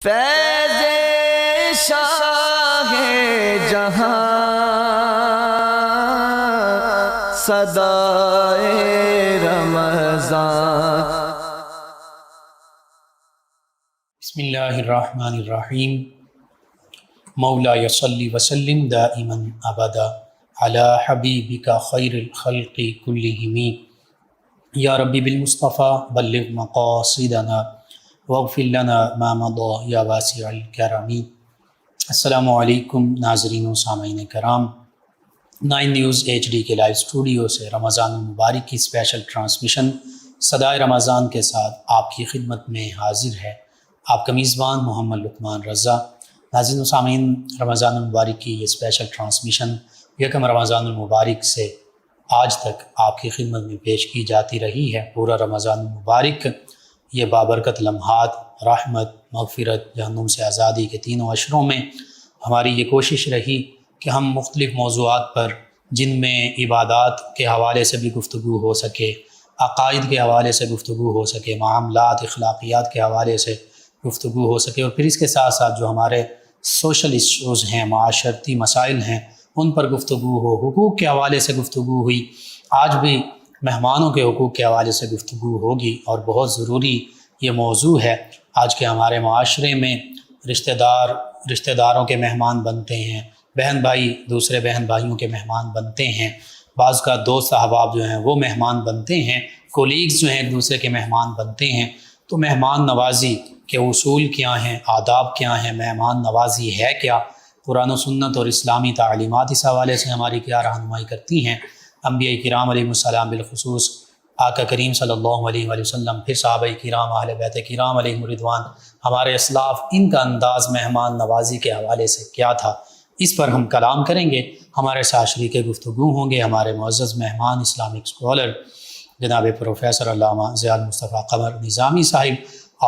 فیض شاہ جہاں صدائے رمضان۔ بسم اللہ الرحمن الرحیم۔ مولا صلی وسلم دائما ابدا علی حبیبک خیر الخلق کلہم، یا ربی بالمصطفیٰ بلغ مقاصدنا واغفر لنا ما مضى یا واسع الکرم۔ السلام علیکم ناظرین و سامعین کرام، 9 نیوز HD کے لائیو اسٹوڈیو سے رمضان المبارک کی اسپیشل ٹرانسمیشن صدائے رمضان کے ساتھ آپ کی خدمت میں حاضر ہے آپ کا میزبان محمد لقمان رضا۔ ناظرین و سامعین، رمضان المبارک کی یہ اسپیشل ٹرانسمیشن یکم رمضان المبارک سے آج تک آپ کی خدمت میں پیش کی جاتی رہی ہے۔ پورا رمضان المبارک یہ بابرکت لمحات، رحمت، مغفرت، جہنم سے آزادی کے تینوں عشروں میں ہماری یہ کوشش رہی کہ ہم مختلف موضوعات پر، جن میں عبادات کے حوالے سے بھی گفتگو ہو سکے، عقائد کے حوالے سے گفتگو ہو سکے، معاملات، اخلاقیات کے حوالے سے گفتگو ہو سکے، اور پھر اس کے ساتھ ساتھ جو ہمارے سوشل ایشوز ہیں، معاشرتی مسائل ہیں، ان پر گفتگو ہو، حقوق کے حوالے سے گفتگو ہوئی۔ آج بھی مہمانوں کے حقوق کے حوالے سے گفتگو ہوگی، اور بہت ضروری یہ موضوع ہے۔ آج کے ہمارے معاشرے میں رشتہ داروں کے مہمان بنتے ہیں، بہن بھائی دوسرے بہن بھائیوں کے مہمان بنتے ہیں، بعض کا دوست احباب جو ہیں وہ مہمان بنتے ہیں، کولیگز جو ہیں ایک دوسرے کے مہمان بنتے ہیں۔ تو مہمان نوازی کے اصول کیا ہیں، آداب کیا ہیں، مہمان نوازی ہے کیا، قرآن و سنت اور اسلامی تعلیمات اس حوالے سے ہماری کیا رہنمائی کرتی ہیں، انبیاء کرام علیہ السلام بالخصوص آقا کریم صلی اللہ علیہ وآلہ وسلم، پھر صحابہ کرام، اہل بیت کرام علیہم رضوان، ہمارے اسلاف، ان کا انداز مہمان نوازی کے حوالے سے کیا تھا، اس پر ہم کلام کریں گے۔ ہمارے ساتھ شریک گفتگو ہوں گے ہمارے معزز مہمان، اسلامک اسکالر جناب پروفیسر علامہ ضیاء المصطفیٰ قمر نظامی صاحب،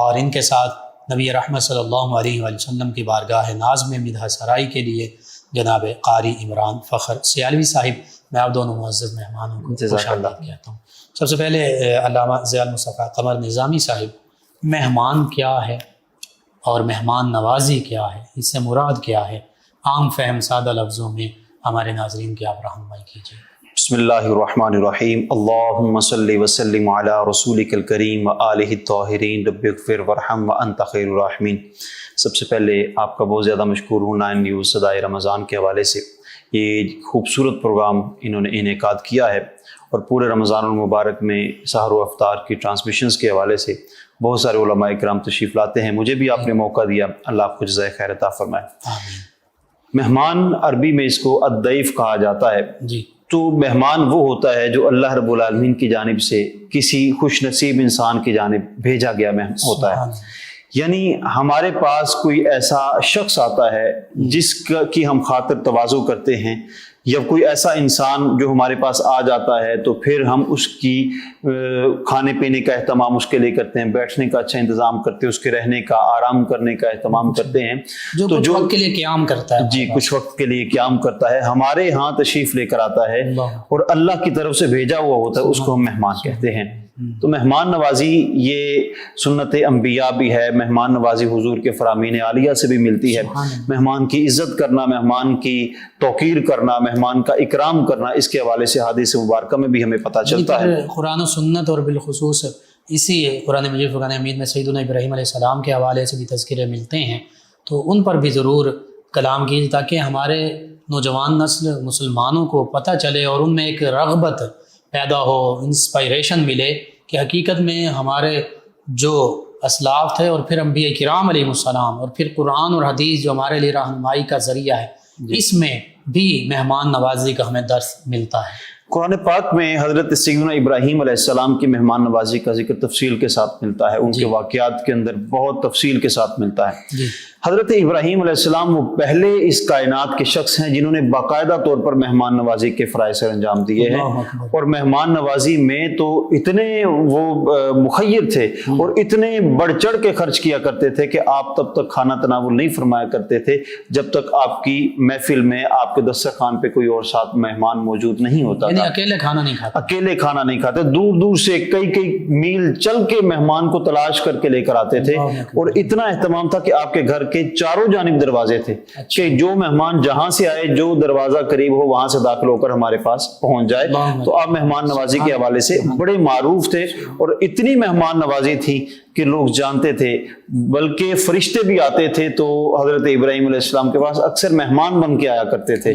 اور ان کے ساتھ نبی رحمت صلی اللہ علیہ وآلہ وسلم کی بارگاہ ناز میں مدح سرائی کے لیے جناب قاری عمران فخر سیالوی صاحب۔ میں آپ دونوں معزز مہمانوں کو خوش آمدید کہتا ہوں۔ سب سے پہلے علامہ ضیاء المصطفیٰ قمر نظامی صاحب، مہمان کیا ہے اور مہمان نوازی کیا ہے، اس سے مراد کیا ہے، عام فہم سادہ لفظوں میں ہمارے ناظرین کی آپ رہنمائی کیجیے۔ بسم اللہ الرحمن الرحیم۔ اللہم صلی وسلم علی رسولک الکریم وآلہ الطاہرین، رب اغفر وارحم وانت خیر الراحمین۔ سب سے پہلے آپ کا بہت زیادہ مشکور ہوں 9 نیوز صدائے رمضان کے حوالے سے، یہ خوبصورت پروگرام انہوں نے انعقاد کیا ہے، اور پورے رمضان المبارک میں سحر و افطار کی ٹرانسمیشنز کے حوالے سے بہت سارے علماء کرام تشریف لاتے ہیں۔ مجھے بھی آپ نے موقع دیا، اللہ آپ کو جزائے خیر عطا فرمائے۔ مہمان عربی میں اس کو الضیف کہا جاتا ہے۔ جی، تو مہمان وہ ہوتا ہے جو اللہ رب العالمین کی جانب سے کسی خوش نصیب انسان کی جانب بھیجا گیا ہوتا ہے، یعنی ہمارے پاس کوئی ایسا شخص آتا ہے جس کی ہم خاطر تواضع کرتے ہیں، یا کوئی ایسا انسان جو ہمارے پاس آ جاتا ہے تو پھر ہم اس کی کھانے پینے کا اہتمام اس کے لیے کرتے ہیں، بیٹھنے کا اچھا انتظام کرتے ہیں، اس کے رہنے کا، آرام کرنے کا اہتمام کرتے ہیں، جو کچھ وقت کے لیے قیام کرتا ہے، جی کچھ وقت کے لیے قیام کرتا ہے، ہمارے ہاں تشریف لے کر آتا ہے اور اللہ کی طرف سے بھیجا ہوا ہوتا ہے، اس کو ہم مہمان کہتے ہیں۔ تو مہمان نوازی یہ سنت انبیاء بھی ہے، مہمان نوازی حضور کے فرامین عالیہ سے بھی ملتی ہے۔ مہمان کی عزت کرنا، مہمان کی توقیر کرنا، مہمان کا اکرام کرنا، اس کے حوالے سے حدیث مبارکہ میں بھی ہمیں پتہ چلتا ہے۔ قرآن و سنت اور بالخصوص اسی قرآن مجید فرقان حمید میں سیدنا ابراہیم علیہ السلام کے حوالے سے بھی تذکرے ملتے ہیں، تو ان پر بھی ضرور کلام کیجیے تاکہ ہمارے نوجوان نسل مسلمانوں کو پتہ چلے اور ان میں ایک رغبت پیدا ہو، انسپائریشن ملے کہ حقیقت میں ہمارے جو اسلاف تھے، اور پھر انبیاء کرام علیہ السلام، اور پھر قرآن اور حدیث جو ہمارے لیے رہنمائی کا ذریعہ ہے، اس میں بھی مہمان نوازی کا ہمیں درس ملتا ہے۔ قرآن پاک میں حضرت سیدنا ابراہیم علیہ السلام کی مہمان نوازی کا ذکر تفصیل کے ساتھ ملتا ہے، ان کے واقعات کے اندر بہت تفصیل کے ساتھ ملتا ہے۔ حضرت ابراہیم علیہ السلام وہ پہلے اس کائنات کے شخص ہیں جنہوں نے باقاعدہ طور پر مہمان نوازی کے فرائض سر انجام دیے ہیں، اور مہمان نوازی میں تو اتنے وہ مخیر تھے اور اتنے بڑھ چڑھ کے خرچ کیا کرتے تھے کہ آپ تب تک کھانا تناول نہیں فرمایا کرتے تھے جب تک آپ کی محفل میں آپ کے دسترخوان پہ کوئی اور ساتھ مہمان موجود نہیں ہوتا یعنی تھا۔ اکیلے کھانا نہیں کھاتے، اکیلے کھانا نہیں کھاتے، دور دور سے کئی میل چل کے مہمان کو تلاش کر کے لے کر آتے تھے، اور اتنا اہتمام تھا کہ آپ کے گھر کے چاروں جانب دروازے تھے کہ جو مہمان جہاں سے آئے، جو دروازہ قریب ہو وہاں سے داخل ہو کر ہمارے پاس پہنچ جائے۔ تو آپ مہمان نوازی کے حوالے سے بڑے معروف تھے، اور اتنی مہمان نوازی تھی کہ لوگ جانتے تھے، بلکہ فرشتے بھی آتے تھے تو حضرت ابراہیم علیہ السلام کے پاس اکثر مہمان بن کے آیا کرتے تھے۔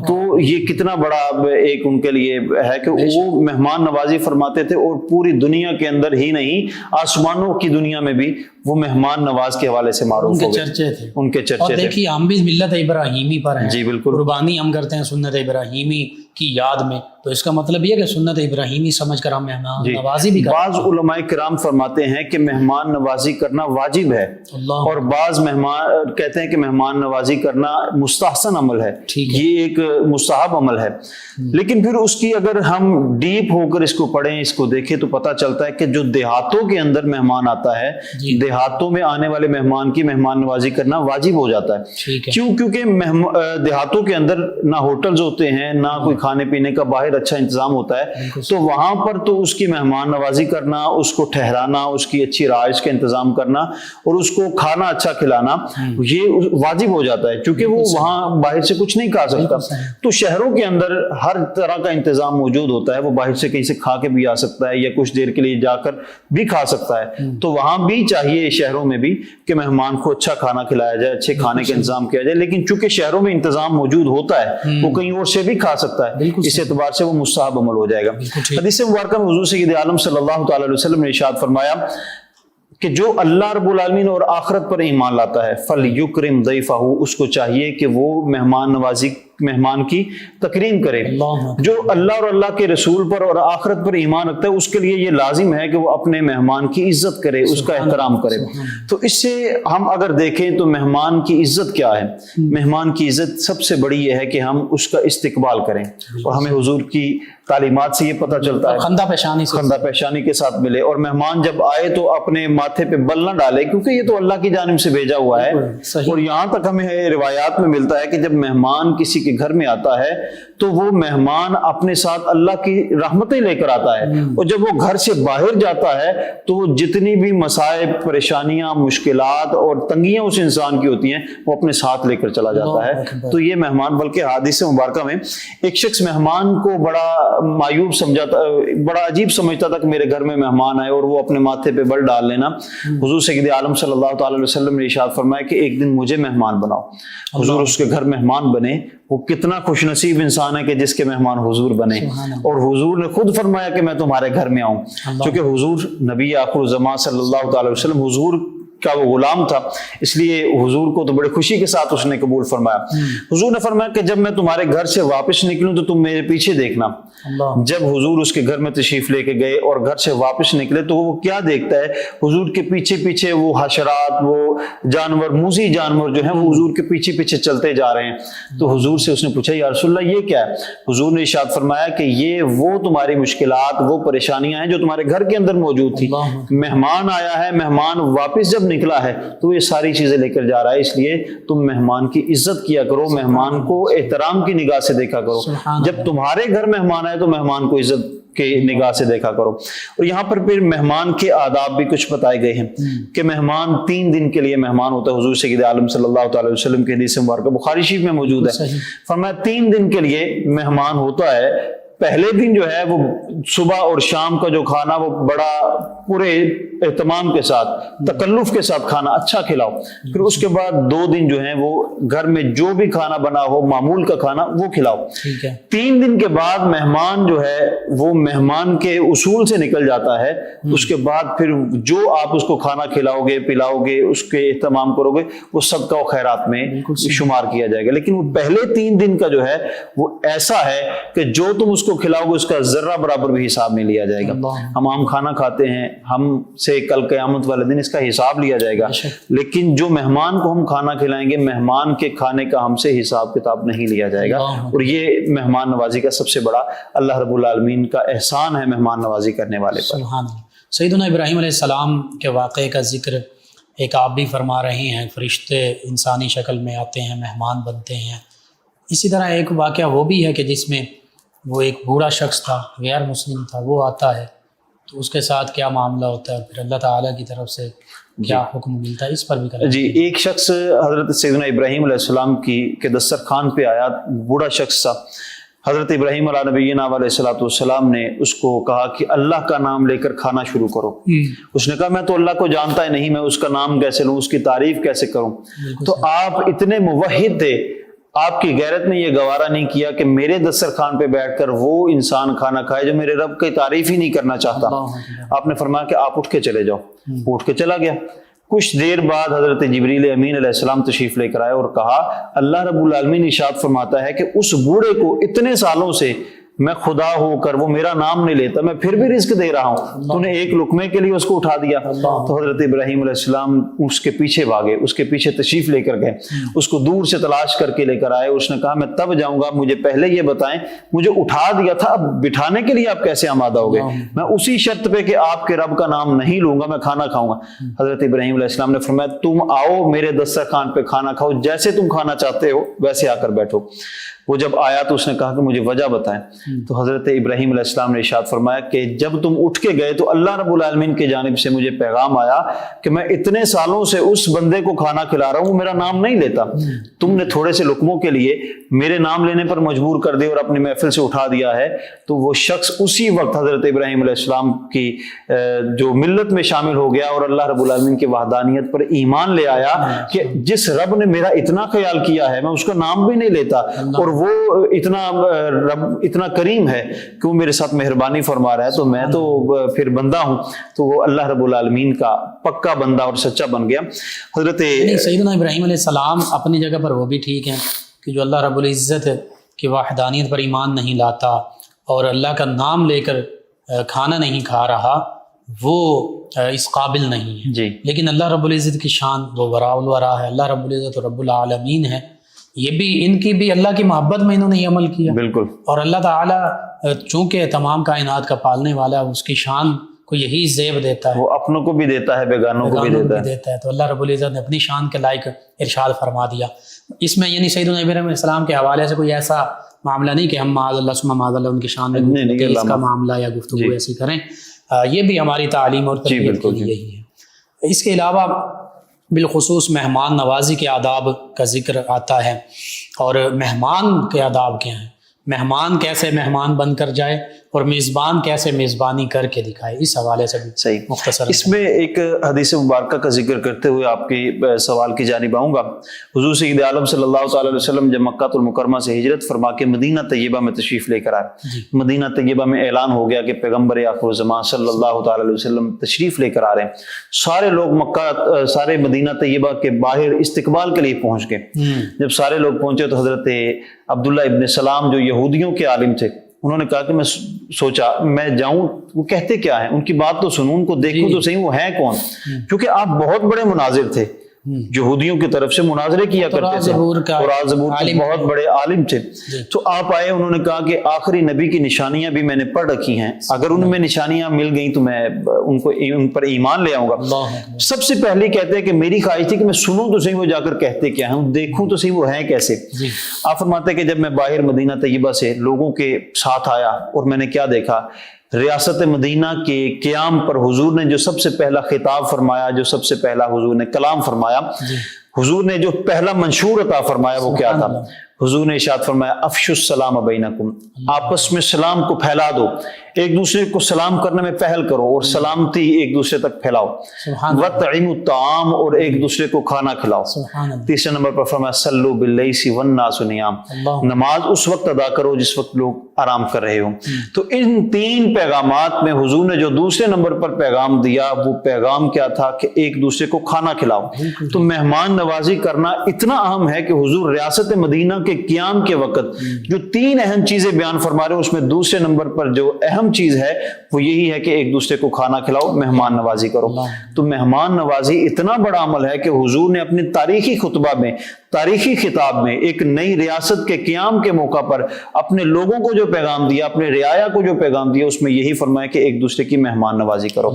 تو یہ کتنا بڑا ایک ان کے لیے ہے کہ وہ مہمان نوازی فرماتے تھے، اور پوری دنیا کے اندر ہی نہیں، آسمانوں کی دنیا میں بھی وہ مہمان نواز کے حوالے سے معروف ہو گئے، چرچے تھے، ان کے چرچے اور تھے۔ دیکھیے ہم بھی ملت ابراہیمی پر ہیں، جی بالکل، قربانی ہم کرتے ہیں سنت ابراہیمی کی یاد میں، تو اس کا مطلب یہ کہ سنت ابراہیمی سمجھ کر ہم مہمان نوازی بھی کرتے ہیں۔ بعض علماء کرام فرماتے ہیں کہ مہمان نوازی کرنا واجب ہے، اور بعض مہمان کہتے ہیں کہ مہمان نوازی کرنا مستحسن عمل ہے، یہ ایک مستحب عمل ہے۔ لیکن پھر اس کی اگر ہم ڈیپ ہو کر اس کو پڑھیں، اس کو دیکھیں، تو پتہ چلتا ہے کہ جو دیہاتوں کے اندر مہمان آتا ہے، دیہاتوں میں آنے والے مہمان کی مہمان نوازی کرنا واجب ہو جاتا ہے۔ کیوں؟ کیونکہ دیہاتوں کے اندر نہ ہوٹلز ہوتے ہیں، نہ کوئی کھانے پینے کا باہر اچھا انتظام ہوتا ہے، تو وہاں پر تو اس کی مہمان نوازی کرنا، اس کو ٹھہرانا، اس کی اچھی رہائش کا انتظام کرنا، اور اس کو کھانا اچھا کھلانا، یہ واجب ہو جاتا ہے، کیونکہ وہ وہاں باہر سے کچھ نہیں کھا سکتا۔ تو شہروں کے اندر ہر طرح کا انتظام موجود ہوتا ہے، وہ باہر سے کہیں سے کھا کے بھی آ سکتا ہے، یا کچھ دیر کے لیے جا کر بھی کھا سکتا ہے۔ تو وہاں بھی چاہیے شہروں میں بھی کہ مہمان کو اچھا کھانا کھلایا جائے، اچھے کھانے کا انتظام کیا جائے، لیکن چونکہ شہروں میں انتظام موجود ہوتا ہے، وہ کہیں اور سے بھی کھا سکتا ہے، اس اعتبار سے وہ مستحب عمل ہو جائے گا۔ حدیث مبارکہ میں حضور سید عالم صلی اللہ تعالی علیہ وسلم نے ارشاد فرمایا کہ جو اللہ رب العالمین اور آخرت پر ایمان لاتا ہے فَلْيُكْرِمْ ضَيْفَهُ، اس کو چاہیے کہ وہ مہمان نوازی، مہمان کی تکریم کرے۔ جو اللہ اور اللہ کے رسول پر اور آخرت پر ایمان رکھتا ہے، اس کے لیے یہ لازم ہے کہ وہ اپنے مہمان کی عزت کرے، اس کا احترام کرے۔ تو اس سے ہم اگر دیکھیں تو مہمان کی عزت کیا ہے؟ مہمان کی عزت سب سے بڑی یہ ہے کہ ہم اس کا استقبال کریں، اور ہمیں حضور کی تعلیمات سے یہ پتہ چلتا ہے، خندہ پیشانی کے ساتھ ملے، اور مہمان جب آئے تو اپنے ماتھے پہ بل نہ ڈالے، کیونکہ یہ تو اللہ کی جانب سے بھیجا ہوا ہے۔ اور یہاں تک ہمیں روایات میں ملتا ہے کہ جب مہمان کسی کے گھر میں آتا ہے تو وہ مہمان اپنے ساتھ اللہ کی رحمتیں لے کر آتا ہے، اور جب وہ گھر سے باہر جاتا ہے تو وہ جتنی بھی مسائب، پریشانیاں، مشکلات اور تنگیاں اس انسان کی ہوتی ہیں وہ اپنے ساتھ لے کر چلا جاتا ہے۔ تو یہ مہمان، بلکہ حدیث مبارکہ میں ایک شخص مہمان کو بڑا معیوب سمجھاتا، بڑا عجیب سمجھتا تھا کہ میرے گھر میں مہمان آئے اور وہ اپنے ماتھے پہ بل ڈال لینا۔ حضور سید عالم صلی اللہ تعالی علیہ وسلم نے ارشاد فرمایا کہ ایک دن مجھے مہمان بناؤ۔ حضور اس کے گھر مہمان بنے، وہ کتنا خوش نصیب انسان ہے کہ جس کے مہمان حضور بنے، اور حضور نے خود فرمایا کہ میں تمہارے گھر میں آؤں، کیونکہ حضور نبی آخر الزمان صلی اللہ تعالی وسلم حضور کا وہ غلام تھا، اس لیے حضور کو تو بڑی خوشی کے ساتھ اس نے قبول فرمایا۔ حضور نے فرمایا کہ جب میں تمہارے گھر سے واپس نکلوں تو تم میرے پیچھے دیکھنا۔ جب حضور اس کے گھر میں تشریف لے کے گئے اور گھر سے واپس نکلے تو وہ کیا دیکھتا ہے؟ حضور کے پیچھے پیچھے وہ حشرات، وہ جانور، موذی جانور جو ہیں وہ حضور کے پیچھے پیچھے چلتے جا رہے ہیں۔ تو حضور سے اس نے پوچھا یا رسول اللہ یہ کیا ہے؟ حضور نے ارشاد فرمایا کہ یہ وہ تمہاری مشکلات، وہ پریشانیاں ہیں جو تمہارے گھر کے اندر موجود تھی۔ مہمان آیا ہے، مہمان واپس جب نکلا ہے تو یہ ساری چیزیں لے کر جا رہا ہے، اس لیے تم مہمان کی عزت کیا کرو، مہمان کو احترام کی نگاہ سے دیکھا کرو۔ جب تمہارے گھر مہمان آئے تو مہمان کو عزت کے نگاہ سے دیکھا کرو۔ اور یہاں پر پھر مہمان کے آداب بھی کچھ بتائے گئے ہیں کہ مہمان 3 دن کے لیے مہمان ہوتا ہے۔ حضور سید عالم صلی اللہ تعالی وسلم کے حدیث مبارکہ بخاری شریف میں موجود ہے، فرمایا 3 دن کے لیے مہمان ہوتا ہے۔ پہلے دن جو ہے وہ صبح اور شام کا جو کھانا وہ بڑا پورے اہتمام کے ساتھ، تکلف کے ساتھ کھانا اچھا کھلاؤ۔ پھر اس کے بعد 2 دن جو ہیں وہ گھر میں جو بھی کھانا بنا ہو، معمول کا کھانا، وہ کھلاؤ۔ 3 دن کے بعد مہمان جو ہے وہ مہمان کے اصول سے نکل جاتا ہے۔ اس کے بعد پھر جو آپ اس کو کھانا کھلاؤ گے، پلاؤ گے، اس کے اہتمام کرو گے، وہ صدقہ و خیرات میں شمار کیا جائے گا۔ لیکن وہ پہلے 3 دن کا جو ہے وہ ایسا ہے کہ جو تم اس کو کھلاؤ گے اس کا ذرہ برابر بھی حساب نہیں لیا جائے گا۔ ہم عام کھانا کھاتے ہیں، ہم سے کل قیامت والے دن اس کا حساب لیا جائے گا، لیکن جو مہمان کو ہم کھانا کھلائیں گے مہمان کے کھانے کا ہم سے حساب کتاب نہیں لیا جائے گا۔ اور یہ مہمان نوازی کا سب سے بڑا اللہ رب العالمین کا احسان ہے مہمان نوازی کرنے والے پر۔ سبحان اللہ۔ سیدنا ابراہیم علیہ السلام کے واقعے کا ذکر ایک آپ بھی فرما رہے ہیں، فرشتے انسانی شکل میں آتے ہیں، مہمان بنتے ہیں۔ اسی طرح ایک واقعہ وہ بھی ہے کہ جس میں وہ ایک بوڑھا شخص تھا، غیر مسلم تھا، وہ آتا ہے تو اس کے ساتھ کیا معاملہ ہوتا ہے، پھر اللہ تعالیٰ کی طرف سے کیا حکم ملتا ہے، اس پر بھی کریں۔ جی، ایک شخص حضرت سیدنا ابراہیم علیہ السلام کے دسترخوان پہ آیا، بوڑھا شخص تھا۔ حضرت ابراہیم علیہ نبینا علیہ الصلوۃ والسلام نے اس کو کہا کہ اللہ کا نام لے کر کھانا شروع کرو۔ اس نے کہا میں تو اللہ کو جانتا ہی نہیں، میں اس کا نام کیسے لوں، اس کی تعریف کیسے کروں؟ تو آپ اتنے موحد تھے، آپ کی غیرت نے یہ گوارا نہیں کیا کہ میرے دسترخوان پہ بیٹھ کر وہ انسان کھانا کھائے جو میرے رب کی تعریف ہی نہیں کرنا چاہتا۔ آپ نے فرمایا کہ آپ اٹھ کے چلے جاؤ۔ اٹھ کے چلا گیا۔ کچھ دیر بعد حضرت جبریل امین علیہ السلام تشریف لے کر آئے اور کہا اللہ رب العالمین ارشاد فرماتا ہے کہ اس بوڑھے کو اتنے سالوں سے میں خدا ہو کر وہ میرا نام نہیں لیتا، میں پھر بھی رزق دے رہا ہوں، تو نے ایک لقمے کے لیے اس کو اٹھا دیا۔ تو حضرت ابراہیم علیہ السلام اس کے پیچھے بھاگے، اس کے پیچھے تشریف لے کر گئے، اس کو دور سے تلاش کر کے لے کر آئے۔ اس نے کہا میں تب جاؤں گا، مجھے پہلے یہ بتائیں، مجھے اٹھا دیا تھا، اب بٹھانے کے لیے آپ کیسے آمادہ ہو گئے؟ میں اسی شرط پہ کہ آپ کے رب کا نام نہیں لوں گا، میں کھانا کھاؤں گا۔ حضرت ابراہیم علیہ السلام نے فرمایا تم آؤ میرے دسترخوان پہ کھانا کھاؤ، جیسے تم کھانا چاہتے ہو ویسے آ کر بیٹھو۔ وہ جب آیا تو اس نے کہا کہ مجھے وجہ بتائیں۔ تو حضرت ابراہیم علیہ السلام نے ارشاد فرمایا کہ جب تم اٹھ کے گئے تو اللہ رب العالمین کی جانب سے مجھے پیغام آیا کہ میں اتنے سالوں سے اس بندے کو کھانا کھلا رہا ہوں، وہ میرا نام نہیں لیتا، تم نے تھوڑے سے لقموں کے لیے میرے نام لینے پر مجبور کر دیا اور اپنی محفل سے اٹھا دیا ہے۔ تو وہ شخص اسی وقت حضرت ابراہیم علیہ السلام کی جو ملت میں شامل ہو گیا اور اللہ رب العالمین کی وحدانیت پر ایمان لے آیا کہ جس رب نے میرا اتنا خیال کیا ہے میں اس کا نام بھی نہیں لیتا، اور وہ اتنا کریم ہے کہ وہ میرے ساتھ مہربانی فرما رہا ہے، تو میں تو پھر بندہ ہوں۔ تو وہ اللہ رب العالمین کا پکا بندہ اور سچا بن گیا۔ حضرت سیدنا ابراہیم علیہ السلام اپنی جگہ پر وہ بھی ٹھیک ہیں کہ جو اللہ رب العزت کی وحدانیت پر ایمان نہیں لاتا اور اللہ کا نام لے کر کھانا نہیں کھا رہا، وہ اس قابل نہیں ہے۔ جی، لیکن اللہ رب العزت کی شان وہ وراء الورا ہے، اللہ رب العزت رب العالمین ہے۔ یہ بھی ان کی بھی اللہ کی محبت میں انہوں نے یہ عمل کیا، بالکل۔ اور اللہ تعالیٰ چونکہ تمام کائنات کا پالنے والا ہے، اس کی شان کو یہی زیب دیتا ہے، وہ اپنوں کو بھی دیتا ہے، بیگانوں کو بھی دیتا ہے۔ تو اللہ رب العزت نے اپنی شان کے لائق ارشاد فرما دیا۔ اس میں یعنی سیدنا ابراہیم علیہ السلام کے حوالے سے کوئی ایسا معاملہ نہیں کہ ہم معاذ اللہ ثم معاذ اللہ ان کی شان میں اس کا معاملہ یا گفتگو ایسی کریں، یہ بھی ہماری تعلیم اور تربیت کے لیے یہی ہے۔ اس کے علاوہ بالخصوص مہمان نوازی کے آداب کا ذکر آتا ہے، اور مہمان کے آداب کیا ہیں، مہمان کیسے مہمان بن کر جائے اور میزبان کیسے میزبانی کر کے دکھائے، اس حوالے سے بھی صحیح مختصر اس میں ایک حدیث مبارکہ کا ذکر کرتے ہوئے آپ کی سوال کی جانب آؤں گا۔ حضور سید عالم صلی اللہ تعالی علیہ وسلم جب مکہ المکرمہ سے ہجرت فرما کے مدینہ طیبہ میں تشریف لے کر آئے، مدینہ طیبہ میں اعلان ہو گیا کہ پیغمبر آخر الزمان صلی اللہ تعالی علیہ وسلم تشریف لے کر آ رہے ہیں۔ سارے لوگ مکہ، سارے مدینہ طیبہ کے باہر استقبال کے لیے پہنچ گئے۔ جب سارے لوگ پہنچے تو حضرت عبداللہ ابن سلام جو یہودیوں کے عالم تھے، انہوں نے کہا کہ میں سوچا میں جاؤں، وہ کہتے کیا ہیں، ان کی بات تو سنوں، ان کو دیکھوں تو صحیح وہ ہیں کون، کیونکہ آپ بہت بڑے مناظر تھے، یہودیوں کی طرف سے مناظرے کیا کرتے تھے، قرآن زبور کے بہت بڑے عالم تھے۔ تو آپ آئے، انہوں نے کہا کہ آخری نبی کی نشانیاں بھی میں نے پڑھ رکھی ہیں، اگر ان میں نشانیاں مل گئیں تو میں ان پر ایمان لے آؤں گا۔ سب سے پہلے کہتے ہیں کہ میری خواہش تھی کہ میں سنوں تو صحیح وہ جا کر کہتے کیا ہیں، دیکھوں تو صحیح وہ ہیں کیسے۔ آپ فرماتے ہیں کہ جب میں باہر مدینہ طیبہ سے لوگوں کے ساتھ آیا اور میں نے کیا دیکھا، ریاست مدینہ کے قیام پر حضور نے جو سب سے پہلا خطاب فرمایا، جو سب سے پہلا حضور نے کلام فرمایا، حضور نے جو پہلا منشور عطا فرمایا وہ کیا تھا؟ حضور نے ارشاد فرمایا افشوا السلام بینکم، آپس میں سلام کو پھیلا دو، ایک دوسرے کو سلام کرنے میں پہل کرو اور سلامتی ایک دوسرے تک پھیلاؤ، وَطْعِمُوا الطَّعَامَ اور ایک دوسرے کو کھانا کھلاؤ۔ تیسرے نمبر پر فرمایا صلوا باللیل والناس نیام، نماز اس وقت ادا کرو جس وقت لوگ آرام کر رہے ہوں۔ تو ان تین پیغامات میں حضور نے جو دوسرے نمبر پر پیغام دیا وہ پیغام کیا تھا کہ ایک دوسرے کو کھانا کھلاؤ۔ تو مہمان نوازی کرنا اتنا اہم ہے کہ حضور ریاست مدینہ کے قیام کے وقت جو 3 اہم چیزیں بیان فرما رہے ہیں، اس میں دوسرے نمبر پر جو اہم چیز ہے وہ یہی ہے کہ ایک دوسرے کو کھانا کھلاؤ، مہمان نوازی کرو۔ تو مہمان نوازی اتنا بڑا عمل ہے کہ حضور نے اپنے تاریخی خطبہ میں، تاریخی خطاب میں، ایک نئی ریاست کے قیام کے موقع پر اپنے لوگوں کو جو پیغام دیا، اپنے رعایا کو جو پیغام دیا، اس میں یہی فرمایا کہ ایک دوسرے کی مہمان نوازی کرو۔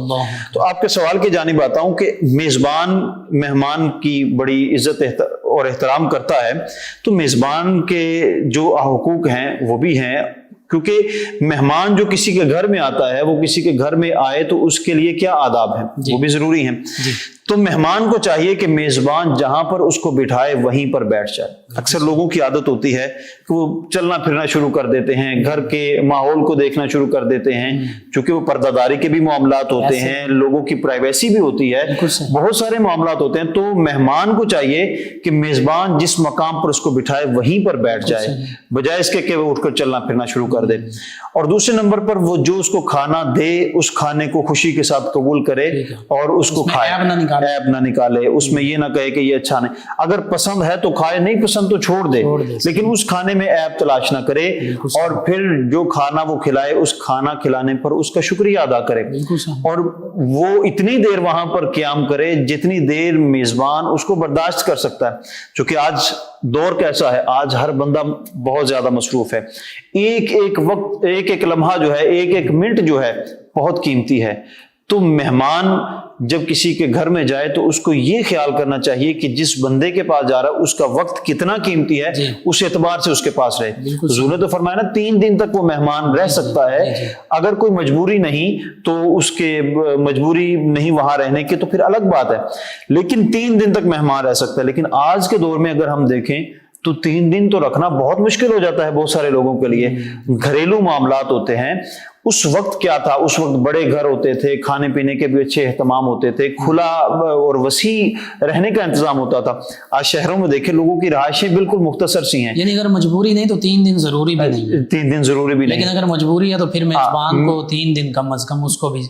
تو آپ کے سوال کی جانب آتا ہوں کہ میزبان مہمان کی بڑی عزت اور احترام کرتا ہے، تو میزبان کے جو حقوق ہیں وہ بھی ہیں، کیونکہ مہمان جو کسی کے گھر میں آتا ہے، وہ کسی کے گھر میں آئے تو اس کے لیے کیا آداب ہیں وہ بھی ضروری ہیں۔ تو مہمان کو چاہیے کہ میزبان جہاں پر اس کو بٹھائے وہیں پر بیٹھ جائے۔ اکثر لوگوں کی عادت ہوتی ہے کہ وہ چلنا پھرنا شروع کر دیتے ہیں، گھر کے ماحول کو دیکھنا شروع کر دیتے ہیں، چونکہ وہ پردہ داری کے بھی معاملات ہوتے ہیں، لوگوں کی پرائیویسی بھی ہوتی ہے، بہت سارے معاملات ہوتے ہیں۔ تو مہمان کو چاہیے کہ میزبان جس مقام پر اس کو بٹھائے وہیں پر بیٹھ جائے، بجائے اس کے کہ وہ اٹھ کر چلنا پھرنا شروع کر دے۔ اور دوسرے نمبر پر وہ جو اس کو کھانا دے، اس کھانے کو خوشی کے ساتھ قبول کرے اور اس کو کھائے، عیب نہ نکالے، اس میں یہ نہ کہے کہ یہ اچھا نہیں، اگر پسند ہے تو کھائے، نہیں پسند تو چھوڑ دے، لیکن اس کھانے میں عیب تلاش نہ کرے، اور پھر جو کھانا وہ کھلائے اس کھانا کھلانے پر اس کا شکریہ ادا کرے، اور وہ اتنی دیر وہاں پر قیام کرے جتنی دیر میزبان اس کو برداشت کر سکتا ہے، چونکہ آج دور کیسا ہے، آج ہر بندہ بہت زیادہ مصروف ہے، ایک ایک وقت، ایک ایک لمحہ جو ہے، ایک ایک منٹ جو ہے بہت قیمتی ہے۔ تو مہمان جب کسی کے گھر میں جائے تو اس کو یہ خیال کرنا چاہیے کہ جس بندے کے پاس جا رہا ہے اس کا وقت کتنا قیمتی ہے، اس اعتبار سے اس کے پاس رہے۔ حضور نے تو فرمایا نا 3 دن تک وہ مہمان رہ سکتا ہے، اگر کوئی مجبوری نہیں تو اس کے مجبوری نہیں وہاں رہنے کی تو پھر الگ بات ہے، لیکن 3 دن تک مہمان رہ سکتا ہے۔ لیکن آج کے دور میں اگر ہم دیکھیں تو 3 دن تو رکھنا بہت مشکل ہو جاتا ہے بہت سارے لوگوں کے لیے، گھریلو معاملات ہوتے ہیں۔ اس وقت کیا تھا، اس وقت بڑے گھر ہوتے تھے، کھانے پینے کے بھی اچھے اہتمام ہوتے تھے، کھلا اور وسیع رہنے کا انتظام ہوتا تھا۔ آج شہروں میں دیکھیں لوگوں کی رہائشیں بالکل مختصر سی ہیں، یعنی اگر مجبوری نہیں تو 3 دن ضروری بھی نہیں ہے، 3 دن ضروری بھی نہیں، لیکن اگر مجبوری ہے تو پھر میزبان کو 3 دن کم از کم اس کو بھی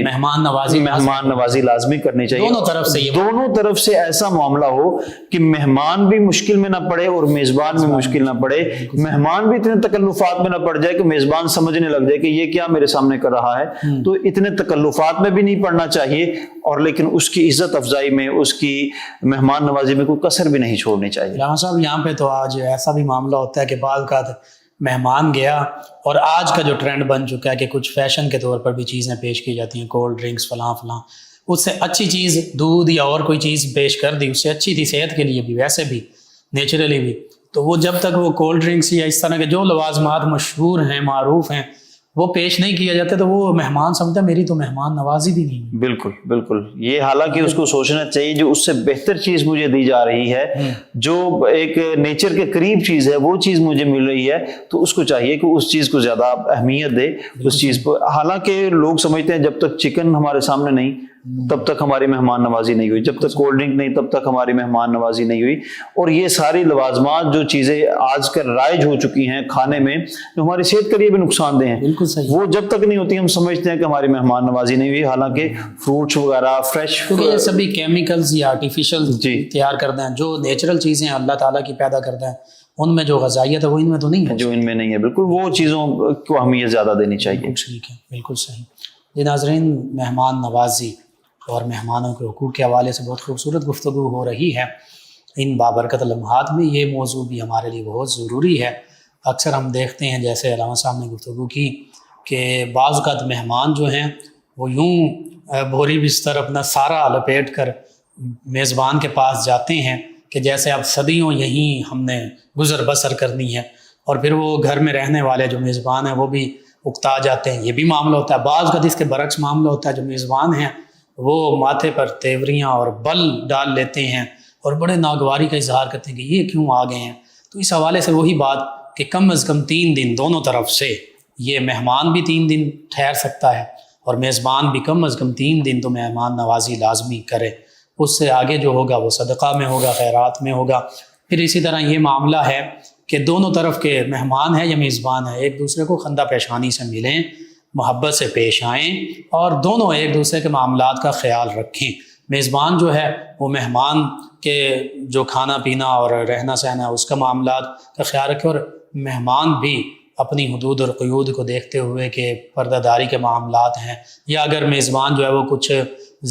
مہمان نوازی لازمی کرنی چاہیے، دونوں طرف سے ایسا معاملہ ہو کہ مہمان بھی مشکل میں نہ پڑے اور میزبان بھی مشکل نہ پڑے، مہمان بھی اتنے تکلفات میں نہ پڑ جائے کہ میزبان سمجھنے لگ جائے کہ یہ کیا میرے سامنے کر رہا ہے۔ تو اتنے تکلفات میں بھی نہیں پڑنا چاہیے، اور لیکن اس کی عزت افزائی میں، اس کی مہمان نوازی میں کوئی کسر بھی نہیں چھوڑنی چاہیے۔ علامہ صاحب یہاں پہ تو آج ایسا بھی معاملہ ہوتا ہے کہ بعض اوقات مہمان گیا اور آج کا جو ٹرینڈ بن چکا ہے کہ کچھ فیشن کے طور پر بھی چیزیں پیش کی جاتی ہیں، کولڈ ڈرنکس فلاں فلاں، اس سے اچھی چیز دودھ یا اور کوئی چیز پیش کر دی، اس سے اچھی تھی صحت کے لیے بھی، ویسے بھی نیچرلی بھی، تو وہ جب تک وہ کولڈ ڈرنکس یا اس طرح کے جو لوازمات مشہور ہیں، معروف ہیں، وہ پیش نہیں کیا جاتا تو وہ مہمان سمجھتا ہے میری تو مہمان نوازی بھی نہیں ہے۔ بالکل بالکل، یہ حالانکہ اس کو سوچنا چاہیے جو اس سے بہتر چیز مجھے دی جا رہی ہے، جو ایک نیچر کے قریب چیز ہے، وہ چیز مجھے مل رہی ہے، تو اس کو چاہیے کہ اس چیز کو زیادہ اہمیت دے اس چیز کو۔ حالانکہ لوگ سمجھتے ہیں جب تک چکن ہمارے سامنے نہیں تب تک ہماری مہمان نوازی نہیں ہوئی، جب تک کولڈ ڈرنک نہیں تب تک ہماری مہمان نوازی نہیں ہوئی، اور یہ ساری لوازمات جو چیزیں آج کل رائج ہو چکی ہیں کھانے میں، جو ہماری صحت کے لیے بھی نقصان دہ ہیں، وہ جب تک نہیں ہوتی ہم سمجھتے ہیں کہ ہماری مہمان نوازی نہیں ہوئی، حالانکہ فروٹس وغیرہ فریش، کیونکہ یہ سبھی کیمیکلز یا آرٹیفیشل تیار کرتے ہیں، جو نیچرل چیزیں اللہ تعالیٰ کی پیدا کرتا ہے ان میں جو غذائیت ہے وہ ان میں تو نہیں ہے، جو ان میں نہیں ہے، بالکل وہ چیزوں کو اہمیت زیادہ دینی چاہیے۔ ٹھیک ہے، بالکل صحیح۔ جی ناظرین، مہمان نوازی اور مہمانوں کے حقوق کے حوالے سے بہت خوبصورت گفتگو ہو رہی ہے۔ ان بابرکت لمحات میں یہ موضوع بھی ہمارے لیے بہت ضروری ہے۔ اکثر ہم دیکھتے ہیں جیسے علامہ صاحب نے گفتگو کی کہ بعض اوقات مہمان جو ہیں وہ یوں بھوری بستر اپنا سارا لپیٹ کر میزبان کے پاس جاتے ہیں کہ جیسے اب صدیوں یہیں ہم نے گزر بسر کرنی ہے، اور پھر وہ گھر میں رہنے والے جو میزبان ہیں وہ بھی اکتا جاتے ہیں، یہ بھی معاملہ ہوتا ہے۔ بعض اوقات اس کے برعکس معاملہ ہوتا ہے، جو میزبان ہیں وہ ماتھے پر تیوریاں اور بل ڈال لیتے ہیں اور بڑے ناگواری کا اظہار کرتے ہیں کہ یہ کیوں آ گئے ہیں۔ تو اس حوالے سے وہی بات کہ کم از کم 3 دن دونوں طرف سے، یہ مہمان بھی 3 دن ٹھہر سکتا ہے اور میزبان بھی کم از کم 3 دن تو مہمان نوازی لازمی کرے، اس سے آگے جو ہوگا وہ صدقہ میں ہوگا، خیرات میں ہوگا۔ پھر اسی طرح یہ معاملہ ہے کہ دونوں طرف کے مہمان ہیں یا میزبان ہیں ایک دوسرے کو خندہ پیشانی سے ملیں، محبت سے پیش آئیں اور دونوں ایک دوسرے کے معاملات کا خیال رکھیں۔ میزبان جو ہے وہ مہمان کے جو کھانا پینا اور رہنا سہنا اس کا معاملات کا خیال رکھے، اور مہمان بھی اپنی حدود اور قیود کو دیکھتے ہوئے کہ پردہ داری کے معاملات ہیں، یا اگر میزبان جو ہے وہ کچھ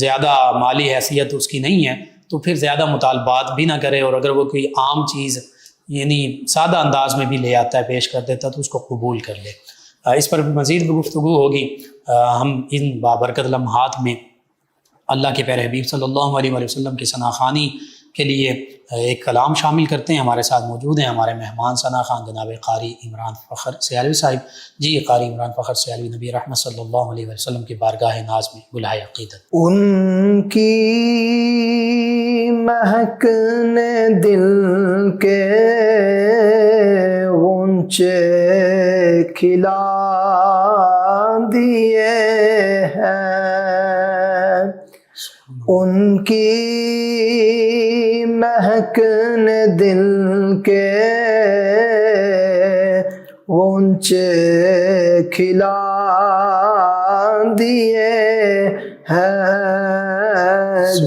زیادہ مالی حیثیت اس کی نہیں ہے تو پھر زیادہ مطالبات بھی نہ کرے، اور اگر وہ کوئی عام چیز یعنی سادہ انداز میں بھی لے آتا ہے، پیش کر دیتا ہے، تو اس کو قبول کر لے۔ اس پر مزید گفتگو ہوگی۔ ہم ان بابرکت لمحات میں اللہ کے پیارے حبیب صلی اللہ علیہ وآلہ وسلم کی ثنا خوانی کے لیے ایک کلام شامل کرتے ہیں۔ ہمارے ساتھ موجود ہیں ہمارے مہمان ثنا خوان جناب قاری عمران فخر سیالوی صاحب۔ جی قاری عمران فخر سیالوی نبی رحمت صلی اللہ علیہ وسلم کی بارگاہ ناز میں بلائے عقیدت۔ ان کی مہک نے دل کے غنچے کھلا دیے ہیں، ان کی مہک نے دل کے غنچے کھلا دیے ہیں،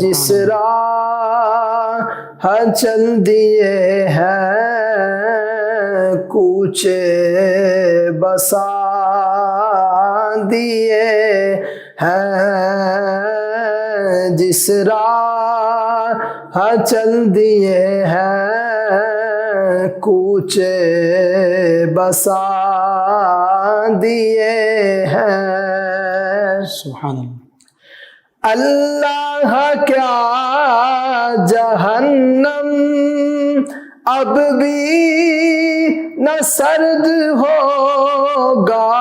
جس راہ چل دیے ہیں کوچے بسا دیے ہیں، جس راہ چل دیے ہیں کوچے بسا دیے ہیں۔ سبحان اللہ۔ اللہ کیا جہنم اب بھی نہ سرد ہوگا،